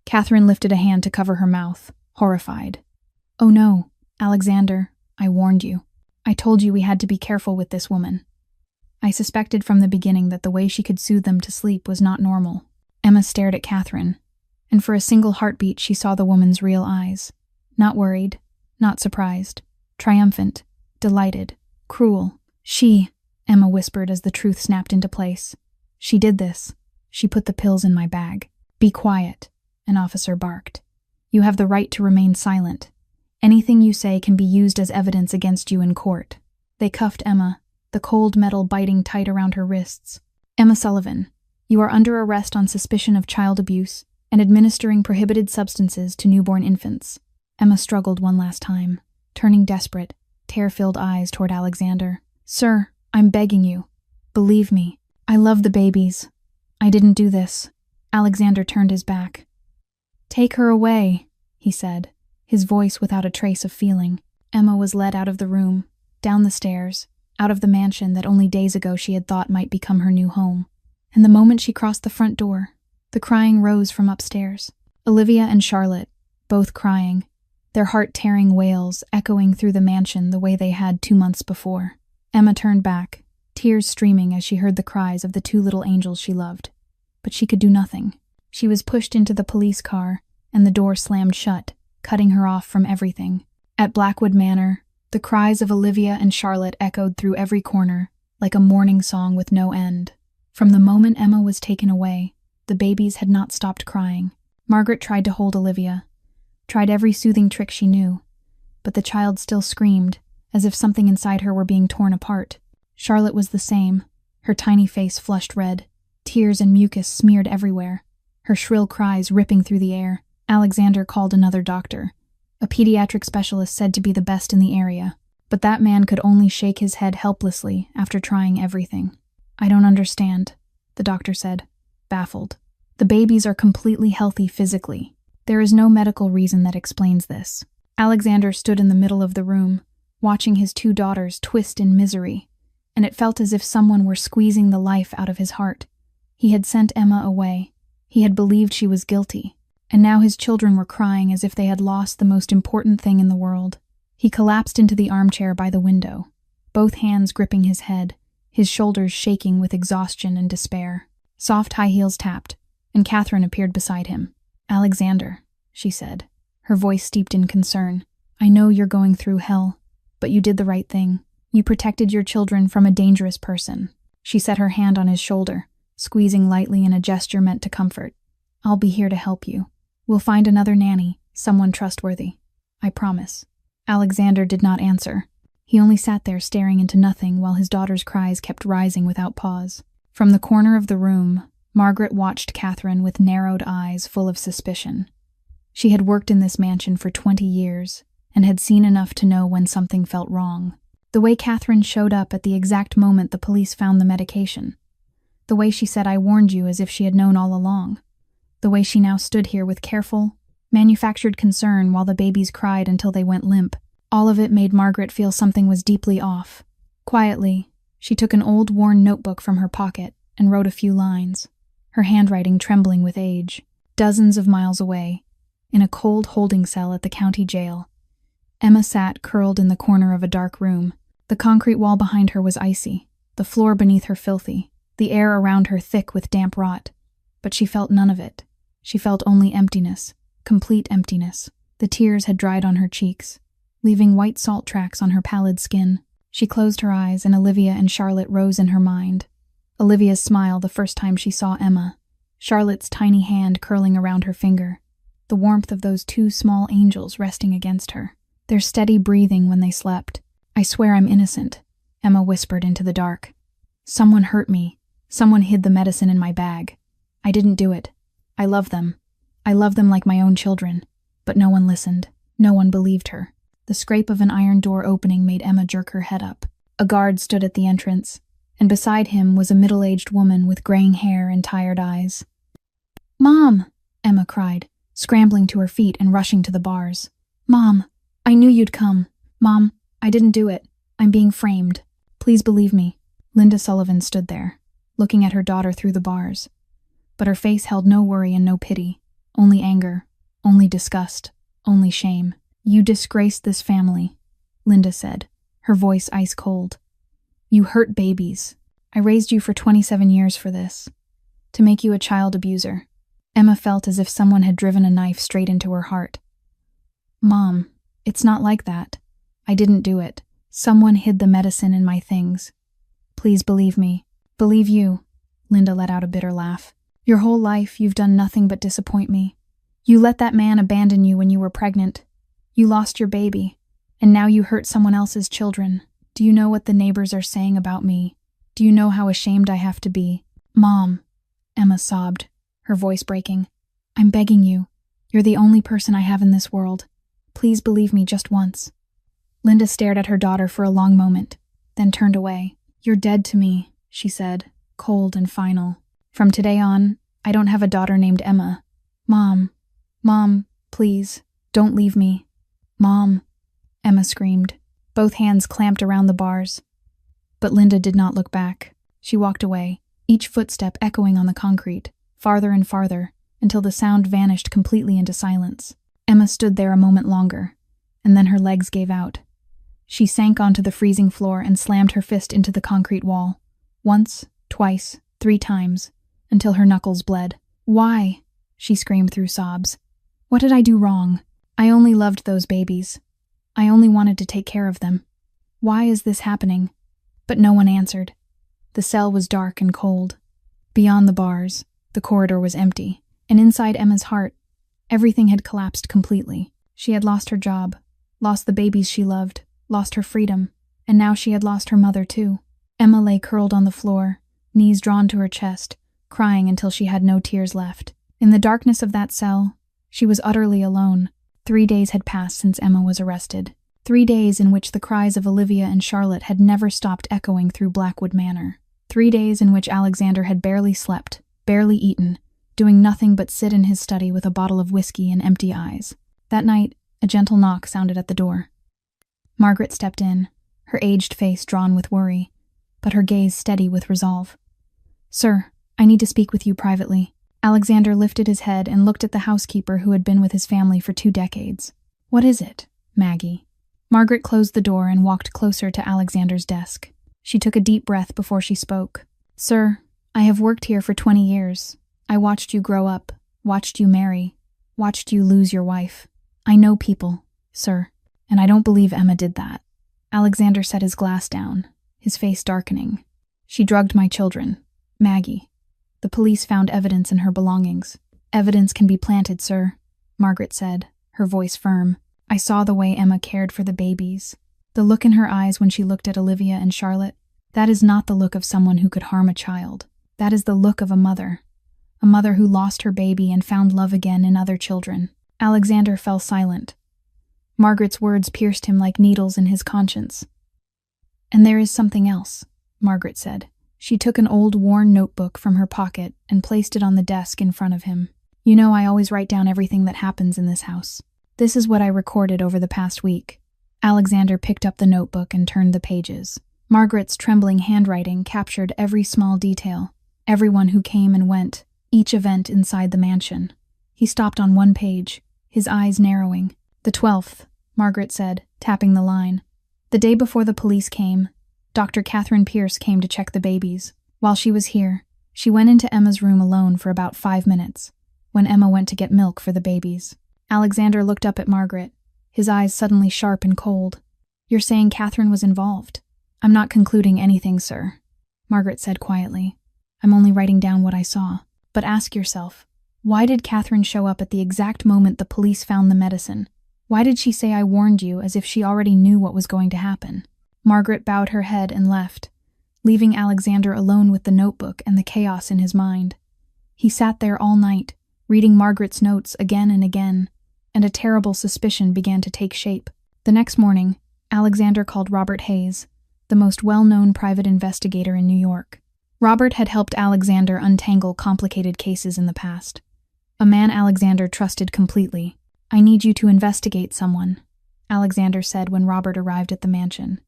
Catherine lifted a hand to cover her mouth, horrified. "Oh no, Alexander, I warned you. I told you we had to be careful with this woman. I suspected from the beginning that the way she could soothe them to sleep was not normal." Emma stared at Catherine, and for a single heartbeat she saw the woman's real eyes. Not worried, not surprised, triumphant, delighted, cruel. She, Emma whispered as the truth snapped into place. She did this. She put the pills in my bag. Be quiet, an officer barked. You have the right to remain silent. Anything you say can be used as evidence against you in court. They cuffed Emma, the cold metal biting tight around her wrists. Emma Sullivan, you are under arrest on suspicion of child abuse and administering prohibited substances to newborn infants. Emma struggled one last time, turning desperate, tear-filled eyes toward Alexander. Sir, I'm begging you. Believe me, I love the babies. I didn't do this. Alexander turned his back. Take her away, he said, his voice without a trace of feeling. Emma was led out of the room, down the stairs, out of the mansion that only days ago she had thought might become her new home. And the moment she crossed the front door, the crying rose from upstairs. Olivia and Charlotte, both crying, their heart-tearing wails echoing through the mansion the way they had 2 months before. Emma turned back, tears streaming as she heard the cries of the 2 little angels she loved. But she could do nothing. She was pushed into the police car, and the door slammed shut, cutting her off from everything. At Blackwood Manor, the cries of Olivia and Charlotte echoed through every corner, like a mourning song with no end. From the moment Emma was taken away, the babies had not stopped crying. Margaret tried to hold Olivia, tried every soothing trick she knew, but the child still screamed, as if something inside her were being torn apart. Charlotte was the same, her tiny face flushed red, tears and mucus smeared everywhere, her shrill cries ripping through the air. Alexander called another doctor, a pediatric specialist said to be the best in the area, but that man could only shake his head helplessly after trying everything. I don't understand, the doctor said, baffled. The babies are completely healthy physically. There is no medical reason that explains this. Alexander stood in the middle of the room, watching his 2 daughters twist in misery, and it felt as if someone were squeezing the life out of his heart. He had sent Emma away. He had believed she was guilty, and now his children were crying as if they had lost the most important thing in the world. He collapsed into the armchair by the window, both hands gripping his head, his shoulders shaking with exhaustion and despair. Soft high heels tapped, and Catherine appeared beside him. Alexander, she said, her voice steeped in concern. I know you're going through hell, but you did the right thing. You protected your children from a dangerous person. She set her hand on his shoulder, squeezing lightly in a gesture meant to comfort. I'll be here to help you. We'll find another nanny, someone trustworthy. I promise. Alexander did not answer. He only sat there staring into nothing while his daughter's cries kept rising without pause. From the corner of the room, Margaret watched Catherine with narrowed eyes full of suspicion. She had worked in this mansion for 20 years and had seen enough to know when something felt wrong. The way Catherine showed up at the exact moment the police found the medication. The way she said, I warned you, as if she had known all along. The way she now stood here with careful, manufactured concern while the babies cried until they went limp. All of it made Margaret feel something was deeply off. Quietly, she took an old worn notebook from her pocket and wrote a few lines, her handwriting trembling with age. Dozens of miles away, in a cold holding cell at the county jail, Emma sat curled in the corner of a dark room. The concrete wall behind her was icy, the floor beneath her filthy, the air around her thick with damp rot. But she felt none of it. She felt only emptiness, complete emptiness. The tears had dried on her cheeks, leaving white salt tracks on her pallid skin. She closed her eyes and Olivia and Charlotte rose in her mind. Olivia's smile the first time she saw Emma, Charlotte's tiny hand curling around her finger, the warmth of those 2 small angels resting against her, their steady breathing when they slept. I swear I'm innocent, Emma whispered into the dark. Someone hurt me. Someone hid the medicine in my bag. I didn't do it. I love them. I love them like my own children. But no one listened. No one believed her. The scrape of an iron door opening made Emma jerk her head up. A guard stood at the entrance, and beside him was a middle-aged woman with graying hair and tired eyes. Mom! Emma cried, scrambling to her feet and rushing to the bars. Mom! I knew you'd come. Mom, I didn't do it. I'm being framed. Please believe me. Linda Sullivan stood there, looking at her daughter through the bars. But her face held no worry and no pity, only anger, only disgust, only shame. You disgraced this family, Linda said, her voice ice cold. You hurt babies. I raised you for 27 years for this, to make you a child abuser. Emma felt as if someone had driven a knife straight into her heart. "Mom, it's not like that. I didn't do it. Someone hid the medicine in my things. Please believe me. Believe you." Linda let out a bitter laugh. "Your whole life, you've done nothing but disappoint me. You let that man abandon you when you were pregnant. You lost your baby, and now you hurt someone else's children. Do you know what the neighbors are saying about me? Do you know how ashamed I have to be?" "Mom," Emma sobbed, her voice breaking. "I'm begging you. You're the only person I have in this world. Please believe me just once." Linda stared at her daughter for a long moment, then turned away. "You're dead to me," she said, cold and final. "From today on, I don't have a daughter named Emma. Mom, please, don't leave me." "Mom," Emma screamed. Both hands clamped around the bars. But Linda did not look back. She walked away, each footstep echoing on the concrete, farther and farther, until the sound vanished completely into silence. Emma stood there a moment longer, and then her legs gave out. She sank onto the freezing floor and slammed her fist into the concrete wall. Once, twice, 3 times, until her knuckles bled. "Why?" she screamed through sobs. "What did I do wrong? I only loved those babies. I only wanted to take care of them. Why is this happening?" But no one answered. The cell was dark and cold. Beyond the bars, the corridor was empty, and inside Emma's heart, everything had collapsed completely. She had lost her job, lost the babies she loved, lost her freedom, and now she had lost her mother too. Emma lay curled on the floor, knees drawn to her chest, crying until she had no tears left. In the darkness of that cell, she was utterly alone. 3 days had passed since Emma was arrested. 3 days in which the cries of Olivia and Charlotte had never stopped echoing through Blackwood Manor. 3 days in which Alexander had barely slept, barely eaten, doing nothing but sit in his study with a bottle of whiskey and empty eyes. That night, a gentle knock sounded at the door. Margaret stepped in, her aged face drawn with worry, but her gaze steady with resolve. "Sir, I need to speak with you privately." Alexander lifted his head and looked at the housekeeper who had been with his family for 2 decades. "What is it, Maggie?" Margaret closed the door and walked closer to Alexander's desk. She took a deep breath before she spoke. "Sir, I have worked here for 20 years. I watched you grow up, watched you marry, watched you lose your wife. I know people, sir, and I don't believe Emma did that." Alexander set his glass down, his face darkening. "She drugged my children, Maggie. The police found evidence in her belongings." "Evidence can be planted, sir," Margaret said, her voice firm. "I saw the way Emma cared for the babies. The look in her eyes when she looked at Olivia and Charlotte, that is not the look of someone who could harm a child. That is the look of a mother who lost her baby and found love again in other children." Alexander fell silent. Margaret's words pierced him like needles in his conscience. "And there is something else," Margaret said. She took an old worn notebook from her pocket and placed it on the desk in front of him. "You know I always write down everything that happens in this house. This is what I recorded over the past week." Alexander picked up the notebook and turned the pages. Margaret's trembling handwriting captured every small detail, everyone who came and went, each event inside the mansion. He stopped on one page, his eyes narrowing. "The 12th, Margaret said, tapping the line. "The day before the police came, Dr. Catherine Pierce came to check the babies. While she was here, she went into Emma's room alone for about 5 minutes, when Emma went to get milk for the babies." Alexander looked up at Margaret, his eyes suddenly sharp and cold. "You're saying Catherine was involved?" "I'm not concluding anything, sir," Margaret said quietly. "I'm only writing down what I saw. But ask yourself, why did Catherine show up at the exact moment the police found the medicine? Why did she say I warned you as if she already knew what was going to happen?" Margaret bowed her head and left, leaving Alexander alone with the notebook and the chaos in his mind. He sat there all night, reading Margaret's notes again and again, and a terrible suspicion began to take shape. The next morning, Alexander called Robert Hayes, the most well-known private investigator in New York. Robert had helped Alexander untangle complicated cases in the past. A man Alexander trusted completely. "I need you to investigate someone," Alexander said when Robert arrived at the mansion.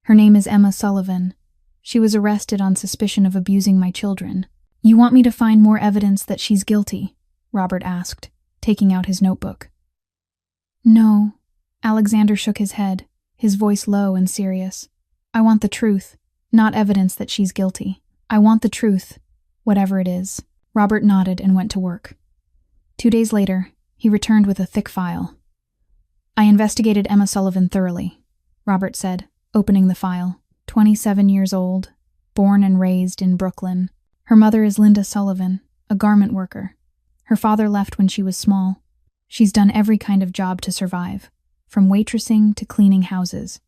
"Her name is Emma Sullivan. She was arrested on suspicion of abusing my children." "You want me to find more evidence that she's guilty?" Robert asked, taking out his notebook. "No," Alexander shook his head, his voice low and serious. "I want the truth, not evidence that she's guilty. I want the truth, whatever it is." Robert nodded and went to work. 2 days later, he returned with a thick file. "I investigated Emma Sullivan thoroughly," Robert said, opening the file. 27 years old, born and raised in Brooklyn. Her mother is Linda Sullivan, a garment worker. Her father left when she was small. She's done every kind of job to survive, from waitressing to cleaning houses.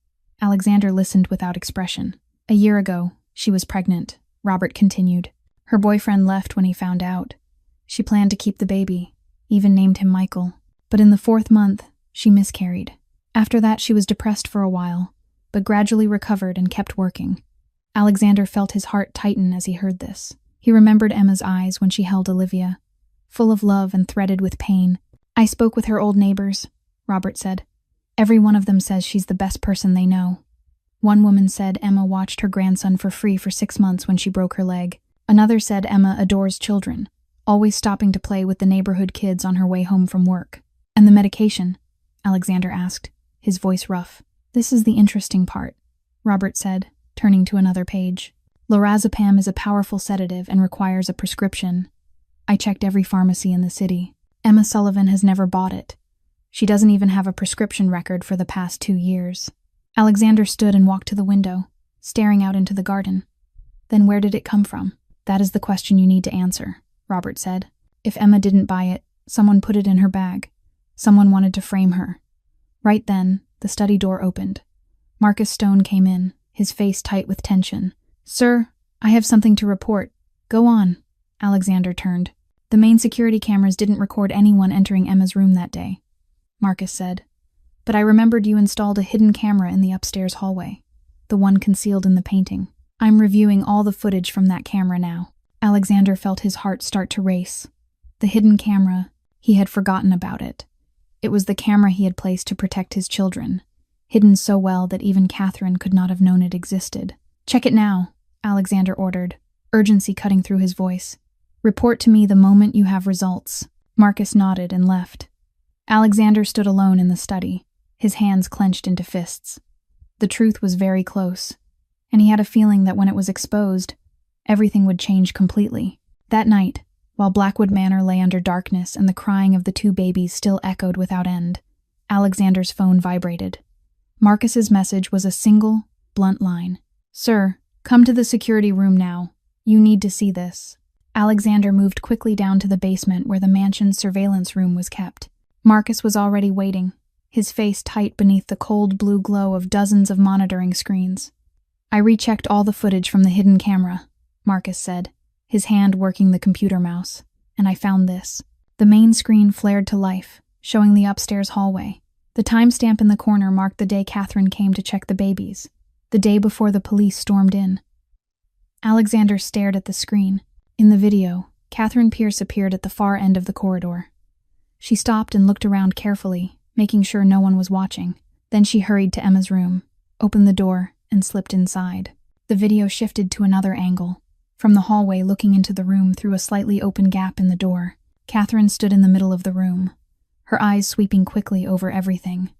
Alexander listened without expression. "A year ago, she was pregnant," Robert continued. "Her boyfriend left when he found out. She planned to keep the baby, even named him Michael. But in the 4th month, she miscarried. After that, she was depressed for a while, but gradually recovered and kept working." Alexander felt his heart tighten as he heard this. He remembered Emma's eyes when she held Olivia, full of love and threaded with pain. "I spoke with her old neighbors," Robert said. "Every one of them says she's the best person they know. One woman said Emma watched her grandson for free for 6 months when she broke her leg. Another said Emma adores children, always stopping to play with the neighborhood kids on her way home from work." "And the medication?" Alexander asked, his voice rough. "This is the interesting part," Robert said, turning to another page. "Lorazepam is a powerful sedative and requires a prescription. I checked every pharmacy in the city. Emma Sullivan has never bought it. She doesn't even have a prescription record for the past 2 years." Alexander stood and walked to the window, staring out into the garden. "Then where did it come from?" "That is the question you need to answer," Robert said. "If Emma didn't buy it, someone put it in her bag. Someone wanted to frame her." Right then, the study door opened. Marcus Stone came in, his face tight with tension. "Sir, I have something to report." "Go on." Alexander turned. "The main security cameras didn't record anyone entering Emma's room that day," Marcus said. "But I remembered you installed a hidden camera in the upstairs hallway, the one concealed in the painting. I'm reviewing all the footage from that camera now." Alexander felt his heart start to race. The hidden camera, he had forgotten about it. It was the camera he had placed to protect his children, hidden so well that even Catherine could not have known it existed. "Check it now," Alexander ordered, urgency cutting through his voice. "Report to me the moment you have results." Marcus nodded and left. Alexander stood alone in the study, his hands clenched into fists. The truth was very close, and he had a feeling that when it was exposed, everything would change completely. That night, while Blackwood Manor lay under darkness and the crying of the 2 babies still echoed without end, Alexander's phone vibrated. Marcus's message was a single, blunt line. "Sir, come to the security room now. You need to see this." Alexander moved quickly down to the basement where the mansion's surveillance room was kept. Marcus was already waiting, his face tight beneath the cold blue glow of dozens of monitoring screens. "I rechecked all the footage from the hidden camera," Marcus said, his hand working the computer mouse, "and I found this." The main screen flared to life, showing the upstairs hallway. The timestamp in the corner marked the day Catherine came to check the babies, the day before the police stormed in. Alexander stared at the screen. In the video, Catherine Pierce appeared at the far end of the corridor. She stopped and looked around carefully, making sure no one was watching. Then she hurried to Emma's room, opened the door, and slipped inside. The video shifted to another angle, from the hallway looking into the room through a slightly open gap in the door. Catherine stood in the middle of the room, her eyes sweeping quickly over everything.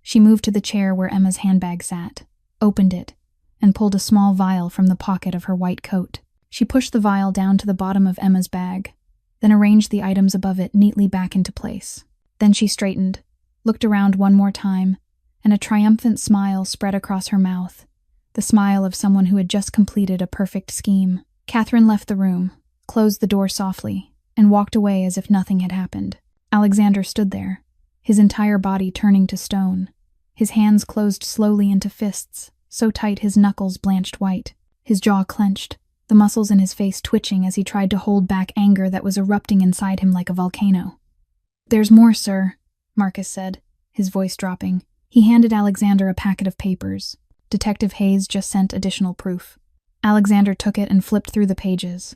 She moved to the chair where Emma's handbag sat, opened it, and pulled a small vial from the pocket of her white coat. She pushed the vial down to the bottom of Emma's bag, then arranged the items above it neatly back into place. Then she straightened, looked around one more time, and a triumphant smile spread across her mouth, the smile of someone who had just completed a perfect scheme. Catherine left the room, closed the door softly, and walked away as if nothing had happened. Alexander stood there, his entire body turning to stone, his hands closed slowly into fists, so tight his knuckles blanched white, his jaw clenched, the muscles in his face twitching as he tried to hold back anger that was erupting inside him like a volcano. "There's more, sir," Marcus said, his voice dropping. He handed Alexander a packet of papers. Detective Hayes just sent additional proof. Alexander took it and flipped through the pages.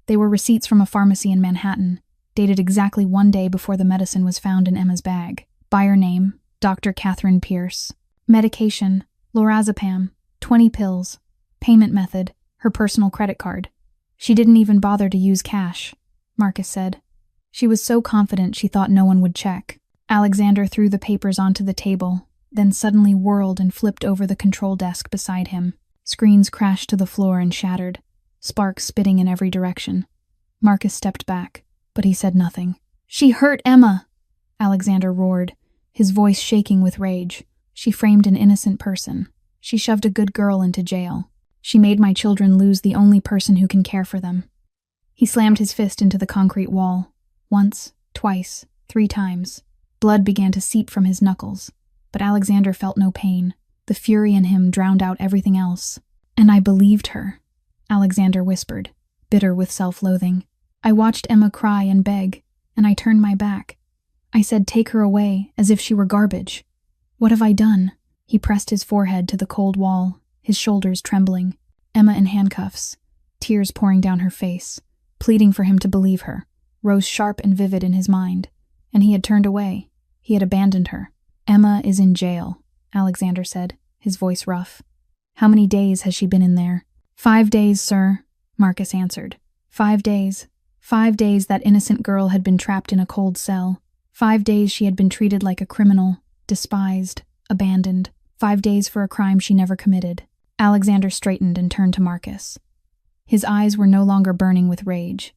They were receipts from a pharmacy in Manhattan, dated exactly 1 day before the medicine was found in Emma's bag. Buyer name, Dr. Catherine Pierce. Medication, lorazepam, 20 pills. Payment method, her personal credit card. She didn't even bother to use cash, Marcus said. She was so confident she thought no one would check. Alexander threw the papers onto the table, then suddenly whirled and flipped over the control desk beside him. Screens crashed to the floor and shattered, sparks spitting in every direction. Marcus stepped back, but he said nothing. She hurt Emma, Alexander roared, his voice shaking with rage. She framed an innocent person. She shoved a good girl into jail. She made my children lose the only person who can care for them. He slammed his fist into the concrete wall. Once, twice, 3 times. Blood began to seep from his knuckles, but Alexander felt no pain. The fury in him drowned out everything else. And I believed her, Alexander whispered, bitter with self-loathing. I watched Emma cry and beg, and I turned my back. I said take her away, as if she were garbage. What have I done? He pressed his forehead to the cold wall, his shoulders trembling. Emma in handcuffs, tears pouring down her face, pleading for him to believe her, rose sharp and vivid in his mind. And he had turned away. He had abandoned her. Emma is in jail, Alexander said, his voice rough. How many days has she been in there? 5 days, sir, Marcus answered. 5 days. 5 days that innocent girl had been trapped in a cold cell. 5 days she had been treated like a criminal, despised, abandoned. 5 days for a crime she never committed. Alexander straightened and turned to Marcus. His eyes were no longer burning with rage.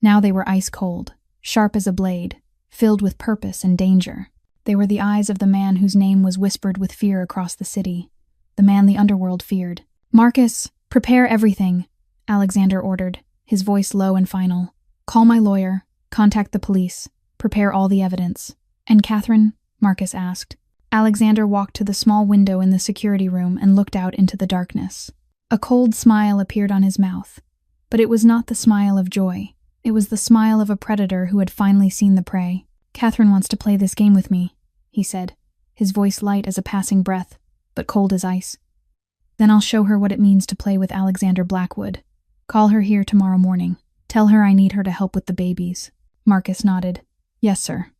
Now they were ice cold, sharp as a blade, filled with purpose and danger. They were the eyes of the man whose name was whispered with fear across the city, the man the underworld feared. Marcus, prepare everything, Alexander ordered, his voice low and final. Call my lawyer, contact the police, prepare all the evidence. And Catherine? Marcus asked. Alexander walked to the small window in the security room and looked out into the darkness. A cold smile appeared on his mouth, but it was not the smile of joy. It was the smile of a predator who had finally seen the prey. Catherine wants to play this game with me, he said, his voice light as a passing breath, but cold as ice. Then I'll show her what it means to play with Alexander Blackwood. Call her here tomorrow morning. Tell her I need her to help with the babies. Marcus nodded. Yes, sir.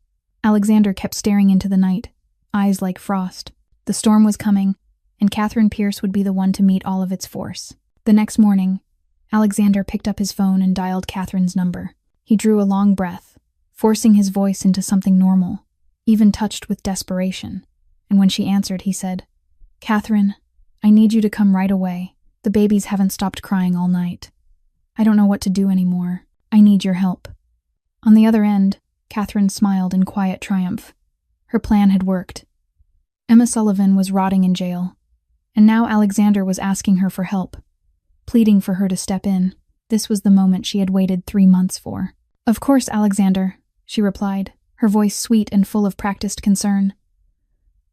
Alexander kept staring into the night, eyes like frost. The storm was coming, and Catherine Pierce would be the one to meet all of its force. The next morning, Alexander picked up his phone and dialed Catherine's number. He drew a long breath, forcing his voice into something normal, even touched with desperation. And when she answered, he said, Catherine, I need you to come right away. The babies haven't stopped crying all night. I don't know what to do anymore. I need your help. On the other end, Catherine smiled in quiet triumph. Her plan had worked. Emma Sullivan was rotting in jail, and now Alexander was asking her for help, pleading for her to step in. This was the moment she had waited 3 months for. Of course, Alexander, she replied, her voice sweet and full of practiced concern.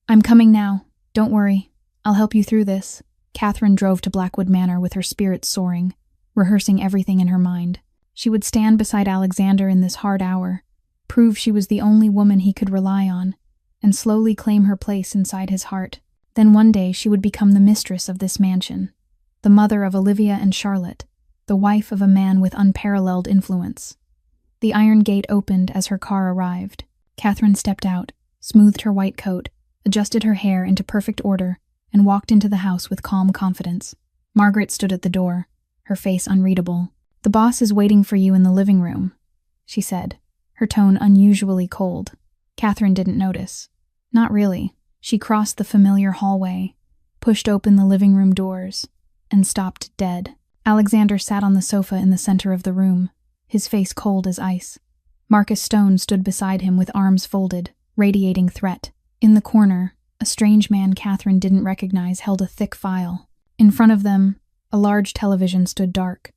I'm coming now. Don't worry. I'll help you through this. Catherine drove to Blackwood Manor with her spirits soaring, rehearsing everything in her mind. She would stand beside Alexander in this hard hour, prove she was the only woman he could rely on, and slowly claim her place inside his heart. Then one day she would become the mistress of this mansion, the mother of Olivia and Charlotte, the wife of a man with unparalleled influence. The iron gate opened as her car arrived. Catherine stepped out, smoothed her white coat, adjusted her hair into perfect order, and walked into the house with calm confidence. Margaret stood at the door, her face unreadable. The boss is waiting for you in the living room, she said, her tone unusually cold. Catherine didn't notice. Not really. She crossed the familiar hallway, pushed open the living room doors, and stopped dead. Alexander sat on the sofa in the center of the room, his face cold as ice. Marcus Stone stood beside him with arms folded, radiating threat. In the corner, a strange man Catherine didn't recognize held a thick file. In front of them, a large television stood dark.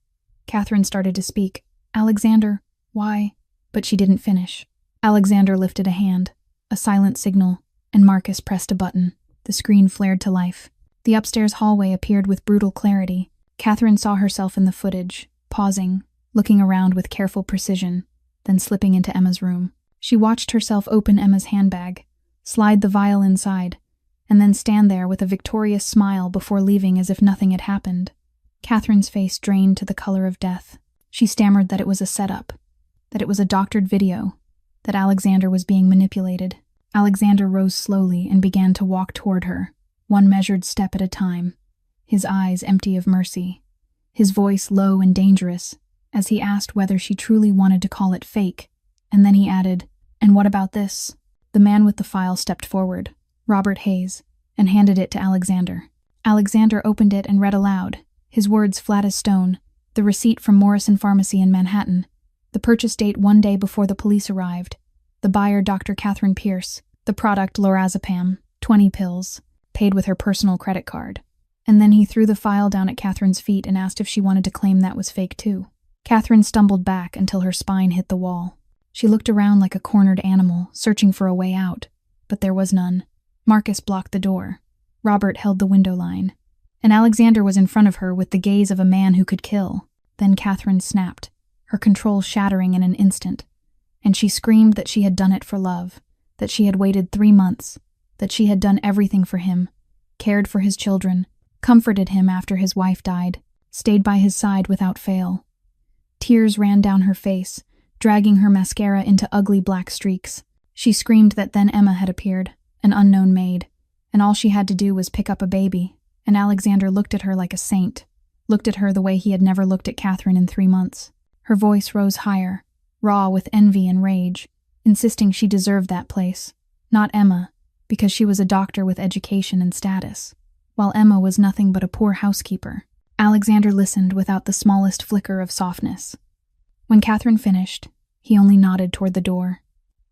Catherine started to speak. Alexander, why? But she didn't finish. Alexander lifted a hand, a silent signal, and Marcus pressed a button. The screen flared to life. The upstairs hallway appeared with brutal clarity. Catherine saw herself in the footage, pausing, looking around with careful precision, then slipping into Emma's room. She watched herself open Emma's handbag, slide the vial inside, and then stand there with a victorious smile before leaving as if nothing had happened. Catherine's face drained to the color of death. She stammered that it was a setup, that it was a doctored video, that Alexander was being manipulated. Alexander rose slowly and began to walk toward her, one measured step at a time, his eyes empty of mercy, his voice low and dangerous, as he asked whether she truly wanted to call it fake, and then he added, "And what about this?" The man with the file stepped forward, Robert Hayes, and handed it to Alexander. Alexander opened it and read aloud, his words flat as stone, the receipt from Morrison Pharmacy in Manhattan, The purchase date 1 day before the police arrived. The buyer, Dr. Catherine Pierce. The product, lorazepam, 20 pills, paid with her personal credit card. And then he threw the file down at Catherine's feet and asked if she wanted to claim that was fake too. Catherine stumbled back until her spine hit the wall. She looked around like a cornered animal, searching for a way out, but there was none. Marcus blocked the door. Robert held the window line. And Alexander was in front of her with the gaze of a man who could kill. Then Catherine snapped, her control shattering in an instant. And she screamed that she had done it for love, that she had waited 3 months, that she had done everything for him, cared for his children, comforted him after his wife died, stayed by his side without fail. Tears ran down her face, dragging her mascara into ugly black streaks. She screamed that then Emma had appeared, an unknown maid, and all she had to do was pick up a baby, and Alexander looked at her like a saint, looked at her the way he had never looked at Catherine in 3 months. Her voice rose higher, raw with envy and rage, insisting she deserved that place, not Emma, because she was a doctor with education and status, while Emma was nothing but a poor housekeeper. Alexander listened without the smallest flicker of softness. When Catherine finished, he only nodded toward the door.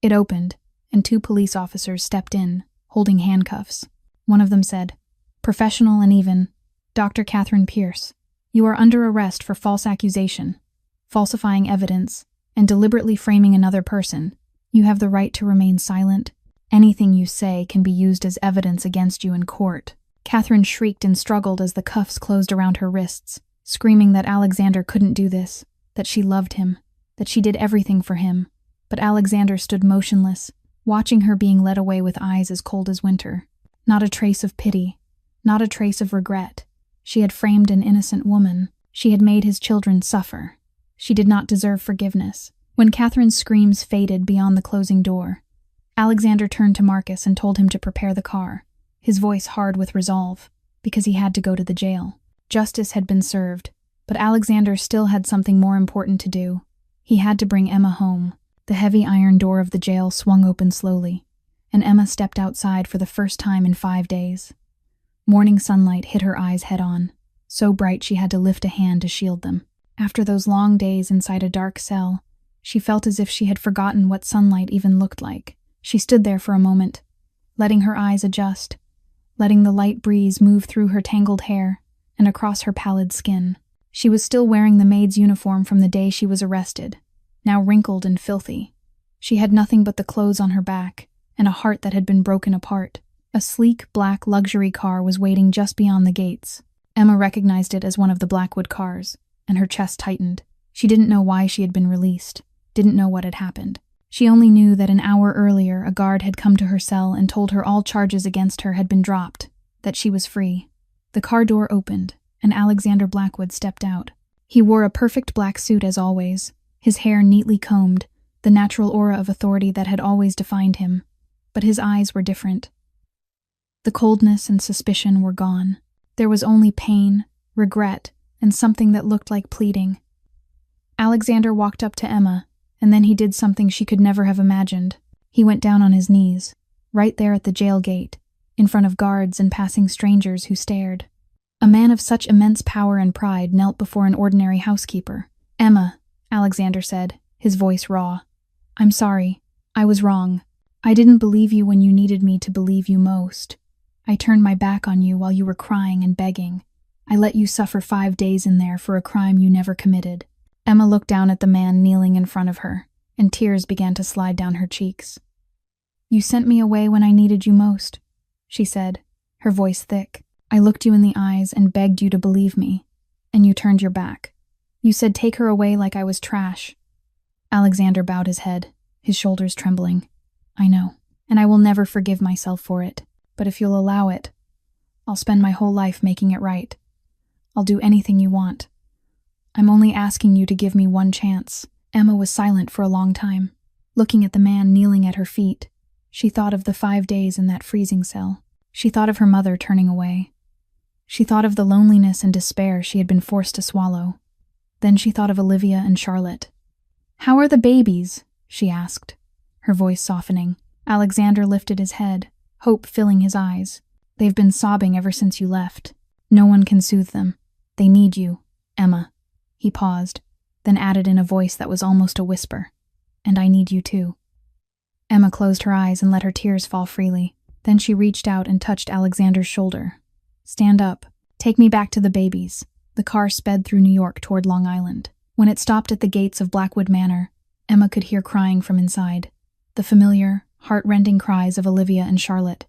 It opened, and 2 police officers stepped in, holding handcuffs. One of them said, "Professional and even, Dr. Catherine Pierce, you are under arrest for false accusation, falsifying evidence, and deliberately framing another person. You have the right to remain silent. Anything you say can be used as evidence against you in court." Catherine shrieked and struggled as the cuffs closed around her wrists, screaming that Alexander couldn't do this, that she loved him, that she did everything for him. But Alexander stood motionless, watching her being led away with eyes as cold as winter. Not a trace of pity, not a trace of regret. She had framed an innocent woman. She had made his children suffer. She did not deserve forgiveness. When Catherine's screams faded beyond the closing door, Alexander turned to Marcus and told him to prepare the car, his voice hard with resolve, because he had to go to the jail. Justice had been served, but Alexander still had something more important to do. He had to bring Emma home. The heavy iron door of the jail swung open slowly, and Emma stepped outside for the first time in 5 days. Morning sunlight hit her eyes head-on, so bright she had to lift a hand to shield them. After those long days inside a dark cell, she felt as if she had forgotten what sunlight even looked like. She stood there for a moment, letting her eyes adjust, letting the light breeze move through her tangled hair and across her pallid skin. She was still wearing the maid's uniform from the day she was arrested, now wrinkled and filthy. She had nothing but the clothes on her back and a heart that had been broken apart. A sleek, black luxury car was waiting just beyond the gates. Emma recognized it as one of the Blackwood cars, and her chest tightened. She didn't know why she had been released, didn't know what had happened. She only knew that an hour earlier a guard had come to her cell and told her all charges against her had been dropped, that she was free. The car door opened, and Alexander Blackwood stepped out. He wore a perfect black suit as always, his hair neatly combed, the natural aura of authority that had always defined him. But his eyes were different. The coldness and suspicion were gone. There was only pain, regret, and something that looked like pleading. Alexander walked up to Emma, and then he did something she could never have imagined. He went down on his knees, right there at the jail gate, in front of guards and passing strangers who stared. A man of such immense power and pride knelt before an ordinary housekeeper. "Emma," Alexander said, his voice raw. "I'm sorry. I was wrong. I didn't believe you when you needed me to believe you most. I turned my back on you while you were crying and begging. I let you suffer 5 days in there for a crime you never committed." Emma looked down at the man kneeling in front of her, and tears began to slide down her cheeks. "You sent me away when I needed you most," she said, her voice thick. "I looked you in the eyes and begged you to believe me, and you turned your back. You said take her away like I was trash." Alexander bowed his head, his shoulders trembling. "I know, and I will never forgive myself for it, but if you'll allow it, I'll spend my whole life making it right. I'll do anything you want. I'm only asking you to give me one chance." Emma was silent for a long time, looking at the man kneeling at her feet. She thought of the 5 days in that freezing cell. She thought of her mother turning away. She thought of the loneliness and despair she had been forced to swallow. Then she thought of Olivia and Charlotte. "How are the babies?" she asked, her voice softening. Alexander lifted his head, hope filling his eyes. "They've been sobbing ever since you left. No one can soothe them. They need you, Emma." He paused, then added in a voice that was almost a whisper, "And I need you too." Emma closed her eyes and let her tears fall freely. Then she reached out and touched Alexander's shoulder. "Stand up. Take me back to the babies." The car sped through New York toward Long Island. When it stopped at the gates of Blackwood Manor, Emma could hear crying from inside. The familiar, heart-rending cries of Olivia and Charlotte.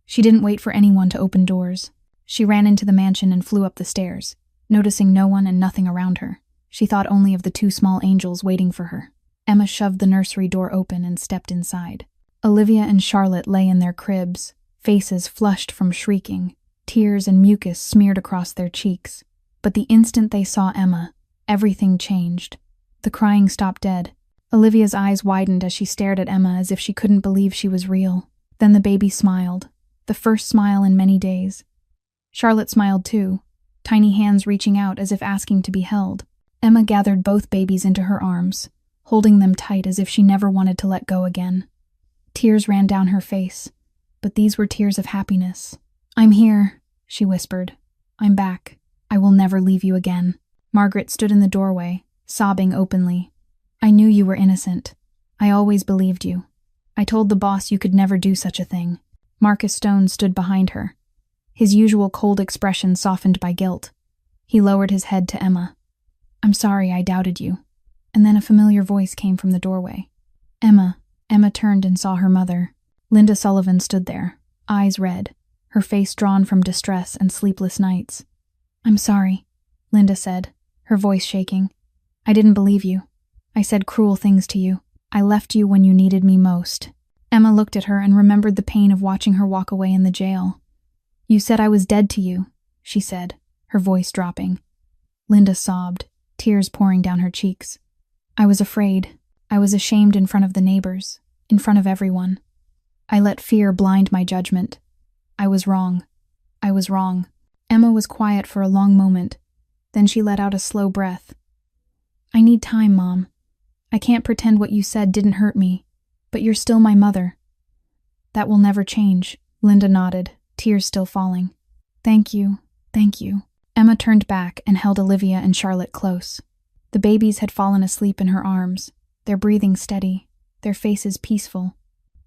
She didn't wait for anyone to open doors. She ran into the mansion and flew up the stairs, noticing no one and nothing around her. She thought only of the two small angels waiting for her. Emma shoved the nursery door open and stepped inside. Olivia and Charlotte lay in their cribs, faces flushed from shrieking, tears and mucus smeared across their cheeks. But the instant they saw Emma, everything changed. The crying stopped dead. Olivia's eyes widened as she stared at Emma as if she couldn't believe she was real. Then the baby smiled, the first smile in many days. Charlotte smiled too, tiny hands reaching out as if asking to be held. Emma gathered both babies into her arms, holding them tight as if she never wanted to let go again. Tears ran down her face, but these were tears of happiness. "I'm here," she whispered. "I'm back. I will never leave you again." Margaret stood in the doorway, sobbing openly. "I knew you were innocent. I always believed you. I told the boss you could never do such a thing." Marcus Stone stood behind her, his usual cold expression softened by guilt. He lowered his head to Emma. "I'm sorry I doubted you." And then a familiar voice came from the doorway. "Emma." Emma turned and saw her mother. Linda Sullivan stood there, eyes red, her face drawn from distress and sleepless nights. "I'm sorry," Linda said, her voice shaking. "I didn't believe you. I said cruel things to you. I left you when you needed me most." Emma looked at her and remembered the pain of watching her walk away in the jail. "You said I was dead to you," she said, her voice dropping. Linda sobbed, tears pouring down her cheeks. "I was afraid. I was ashamed in front of the neighbors, in front of everyone. I let fear blind my judgment. I was wrong. I was wrong." Emma was quiet for a long moment. Then she let out a slow breath. "I need time, Mom. I can't pretend what you said didn't hurt me, but you're still my mother." "That will never change," Linda nodded, tears still falling. Thank you. Emma turned back and held Olivia and Charlotte close. The babies had fallen asleep in her arms, their breathing steady, their faces peaceful.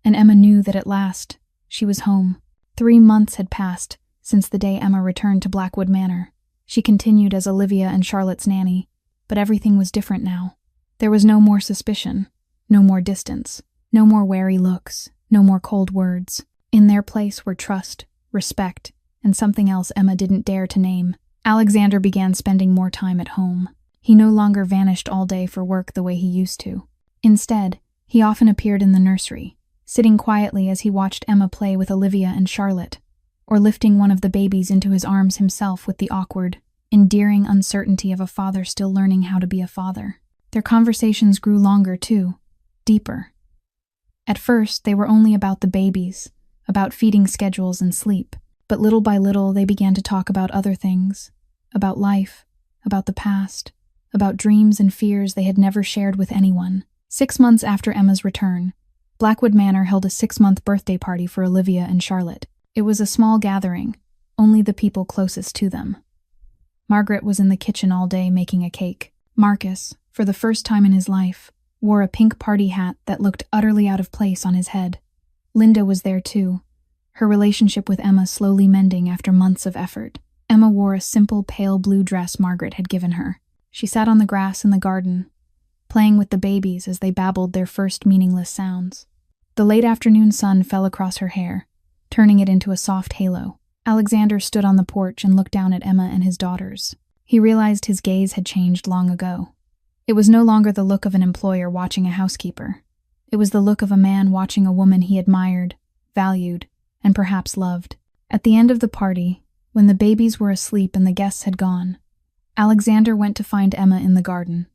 And Emma knew that at last, she was home. 3 months had passed since the day Emma returned to Blackwood Manor. She continued as Olivia and Charlotte's nanny, but everything was different now. There was no more suspicion, no more distance, no more wary looks, no more cold words. In their place were trust, respect, and something else Emma didn't dare to name. Alexander began spending more time at home. He no longer vanished all day for work the way he used to. Instead, he often appeared in the nursery, sitting quietly as he watched Emma play with Olivia and Charlotte, or lifting one of the babies into his arms himself with the awkward, endearing uncertainty of a father still learning how to be a father. Their conversations grew longer too, deeper. At first, they were only about the babies, about feeding schedules and sleep, but little by little they began to talk about other things, about life, about the past, about dreams and fears they had never shared with anyone. 6 months after Emma's return, Blackwood Manor held a 6-month birthday party for Olivia and Charlotte. It was a small gathering, only the people closest to them. Margaret was in the kitchen all day making a cake. Marcus, for the first time in his life, wore a pink party hat that looked utterly out of place on his head. Linda was there too, her relationship with Emma slowly mending after months of effort. Emma wore a simple pale blue dress Margaret had given her. She sat on the grass in the garden, playing with the babies as they babbled their first meaningless sounds. The late afternoon sun fell across her hair, turning it into a soft halo. Alexander stood on the porch and looked down at Emma and his daughters. He realized his gaze had changed long ago. It was no longer the look of an employer watching a housekeeper. It was the look of a man watching a woman he admired, valued, and perhaps loved. At the end of the party, when the babies were asleep and the guests had gone, Alexander went to find Emma in the garden.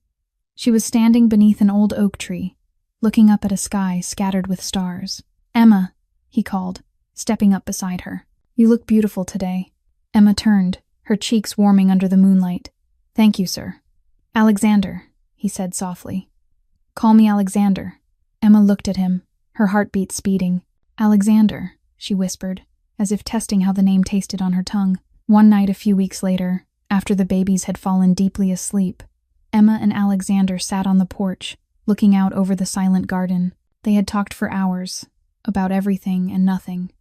She was standing beneath an old oak tree, looking up at a sky scattered with stars. "Emma," he called, stepping up beside her. "You look beautiful today." Emma turned, her cheeks warming under the moonlight. "Thank you, sir." "Alexander," he said softly. "Call me Alexander." Emma looked at him, her heartbeat speeding. "Alexander," she whispered, as if testing how the name tasted on her tongue. One night a few weeks later, after the babies had fallen deeply asleep, Emma and Alexander sat on the porch, looking out over the silent garden. They had talked for hours, about everything and nothing.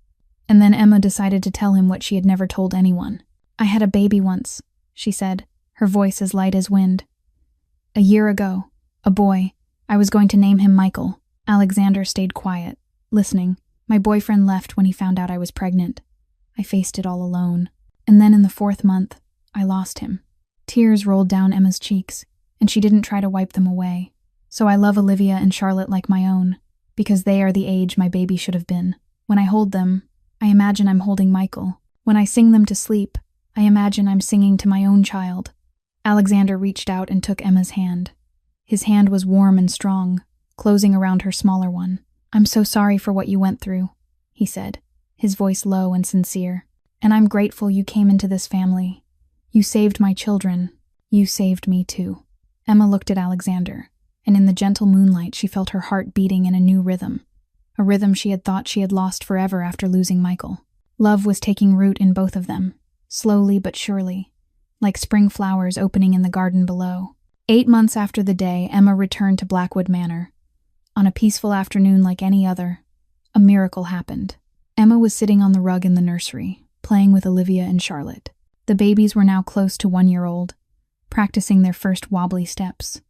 And then Emma decided to tell him what she had never told anyone. "I had a baby once," she said, her voice as light as wind. "A year ago, a boy. I was going to name him Michael." Alexander stayed quiet, listening. "My boyfriend left when he found out I was pregnant. I faced it all alone. And then in the 4th month, I lost him." Tears rolled down Emma's cheeks, and she didn't try to wipe them away. "So I love Olivia and Charlotte like my own, because they are the age my baby should have been. When I hold them, I imagine I'm holding Michael. When I sing them to sleep, I imagine I'm singing to my own child." Alexander reached out and took Emma's hand. His hand was warm and strong, closing around her smaller one. "I'm so sorry for what you went through," he said, his voice low and sincere. "And I'm grateful you came into this family. You saved my children. You saved me too." Emma looked at Alexander, and in the gentle moonlight she felt her heart beating in a new rhythm, a rhythm she had thought she had lost forever after losing Michael. Love was taking root in both of them, slowly but surely, like spring flowers opening in the garden below. 8 months after the day Emma returned to Blackwood Manor. On a peaceful afternoon like any other, a miracle happened. Emma was sitting on the rug in the nursery, playing with Olivia and Charlotte. The babies were now close to 1 year old, practicing their first wobbly steps.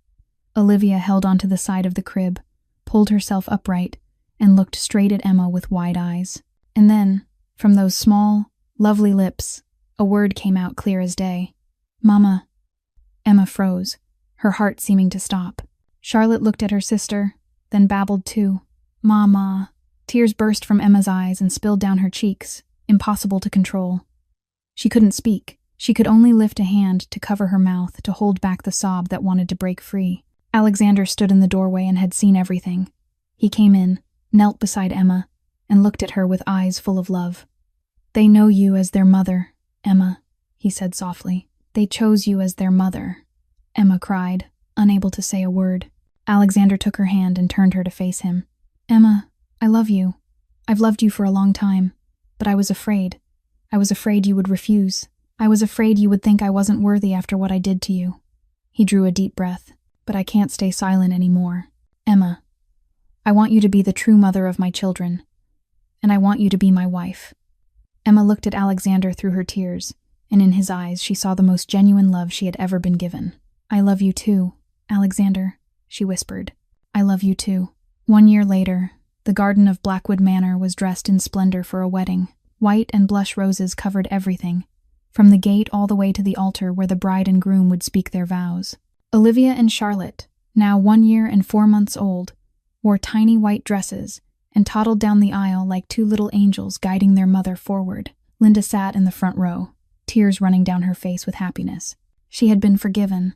Olivia held onto the side of the crib, pulled herself upright, and looked straight at Emma with wide eyes. And then, from those small, lovely lips, a word came out clear as day. "Mama." Emma froze, her heart seeming to stop. Charlotte looked at her sister, then babbled too. "Mama." Tears burst from Emma's eyes and spilled down her cheeks, impossible to control. She couldn't speak. She could only lift a hand to cover her mouth, to hold back the sob that wanted to break free. Alexander stood in the doorway and had seen everything. He came in, knelt beside Emma, and looked at her with eyes full of love. "They know you as their mother, Emma," he said softly. "They chose you as their mother." Emma cried, unable to say a word. Alexander took her hand and turned her to face him. "Emma, I love you. I've loved you for a long time, but I was afraid. I was afraid you would refuse. I was afraid you would think I wasn't worthy after what I did to you." He drew a deep breath. "But I can't stay silent anymore. Emma, I want you to be the true mother of my children, and I want you to be my wife." Emma looked at Alexander through her tears, and in his eyes she saw the most genuine love she had ever been given. "I love you too, Alexander," she whispered. "I love you too." 1 year later, the garden of Blackwood Manor was dressed in splendor for a wedding. White and blush roses covered everything, from the gate all the way to the altar where the bride and groom would speak their vows. Olivia and Charlotte, now 1 year and 4 months old, wore tiny white dresses and toddled down the aisle like 2 little angels guiding their mother forward. Linda sat in the front row, tears running down her face with happiness. She had been forgiven,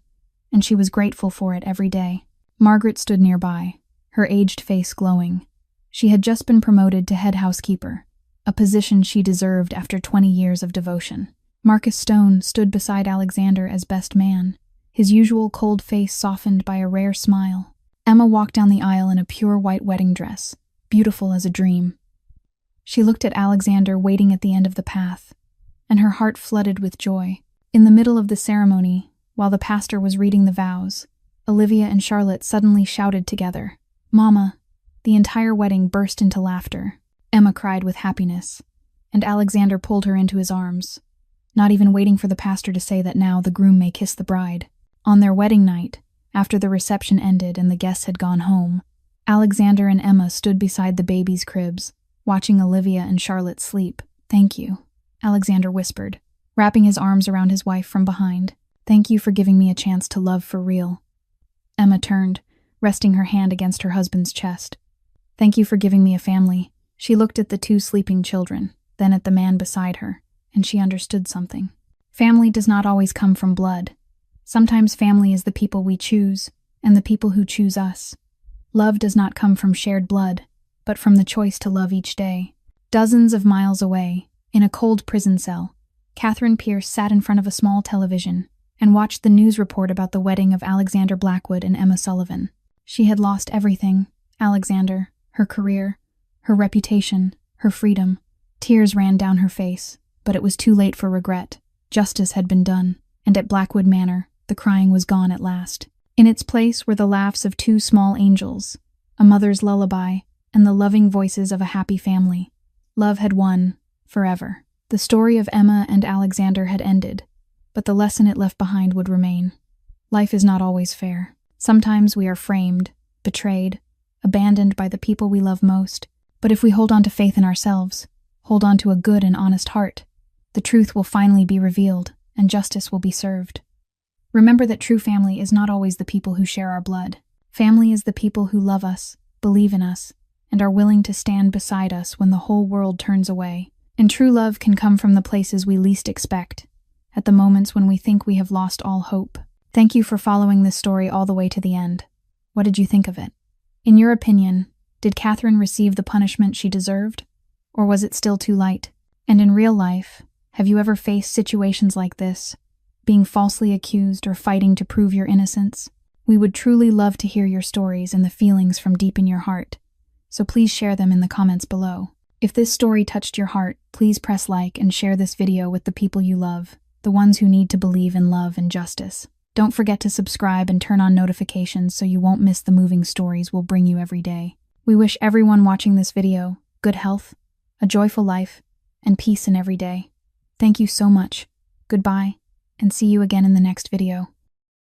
and she was grateful for it every day. Margaret stood nearby, her aged face glowing. She had just been promoted to head housekeeper, a position she deserved after 20 years of devotion. Marcus Stone stood beside Alexander as best man, his usual cold face softened by a rare smile. Emma walked down the aisle in a pure white wedding dress, beautiful as a dream. She looked at Alexander waiting at the end of the path, and her heart flooded with joy. In the middle of the ceremony, while the pastor was reading the vows, Olivia and Charlotte suddenly shouted together, "Mama!" The entire wedding burst into laughter. Emma cried with happiness, and Alexander pulled her into his arms, not even waiting for the pastor to say that now the groom may kiss the bride. On their wedding night, after the reception ended and the guests had gone home, Alexander and Emma stood beside the babies' cribs, watching Olivia and Charlotte sleep. "Thank you," Alexander whispered, wrapping his arms around his wife from behind. "Thank you for giving me a chance to love for real." Emma turned, resting her hand against her husband's chest. "Thank you for giving me a family." She looked at the 2 sleeping children, then at the man beside her, and she understood something. Family does not always come from blood. Sometimes family is the people we choose, and the people who choose us. Love does not come from shared blood, but from the choice to love each day. Dozens of miles away, in a cold prison cell, Catherine Pierce sat in front of a small television and watched the news report about the wedding of Alexander Blackwood and Emma Sullivan. She had lost everything: Alexander, her career, her reputation, her freedom. Tears ran down her face, but it was too late for regret. Justice had been done, and at Blackwood Manor, the crying was gone at last. In its place were the laughs of two small angels, a mother's lullaby, and the loving voices of a happy family. Love had won, forever. The story of Emma and Alexander had ended, but the lesson it left behind would remain. Life is not always fair. Sometimes we are framed, betrayed, abandoned by the people we love most. But if we hold on to faith in ourselves, hold on to a good and honest heart, the truth will finally be revealed and justice will be served. Remember that true family is not always the people who share our blood. Family is the people who love us, believe in us, and are willing to stand beside us when the whole world turns away. And true love can come from the places we least expect, at the moments when we think we have lost all hope. Thank you for following this story all the way to the end. What did you think of it? In your opinion, did Catherine receive the punishment she deserved? Or was it still too light? And in real life, have you ever faced situations like this, being falsely accused or fighting to prove your innocence? We would truly love to hear your stories and the feelings from deep in your heart, so please share them in the comments below. If this story touched your heart, please press like and share this video with the people you love, the ones who need to believe in love and justice. Don't forget to subscribe and turn on notifications so you won't miss the moving stories we'll bring you every day. We wish everyone watching this video good health, a joyful life, and peace in every day. Thank you so much. Goodbye, and see you again in the next video.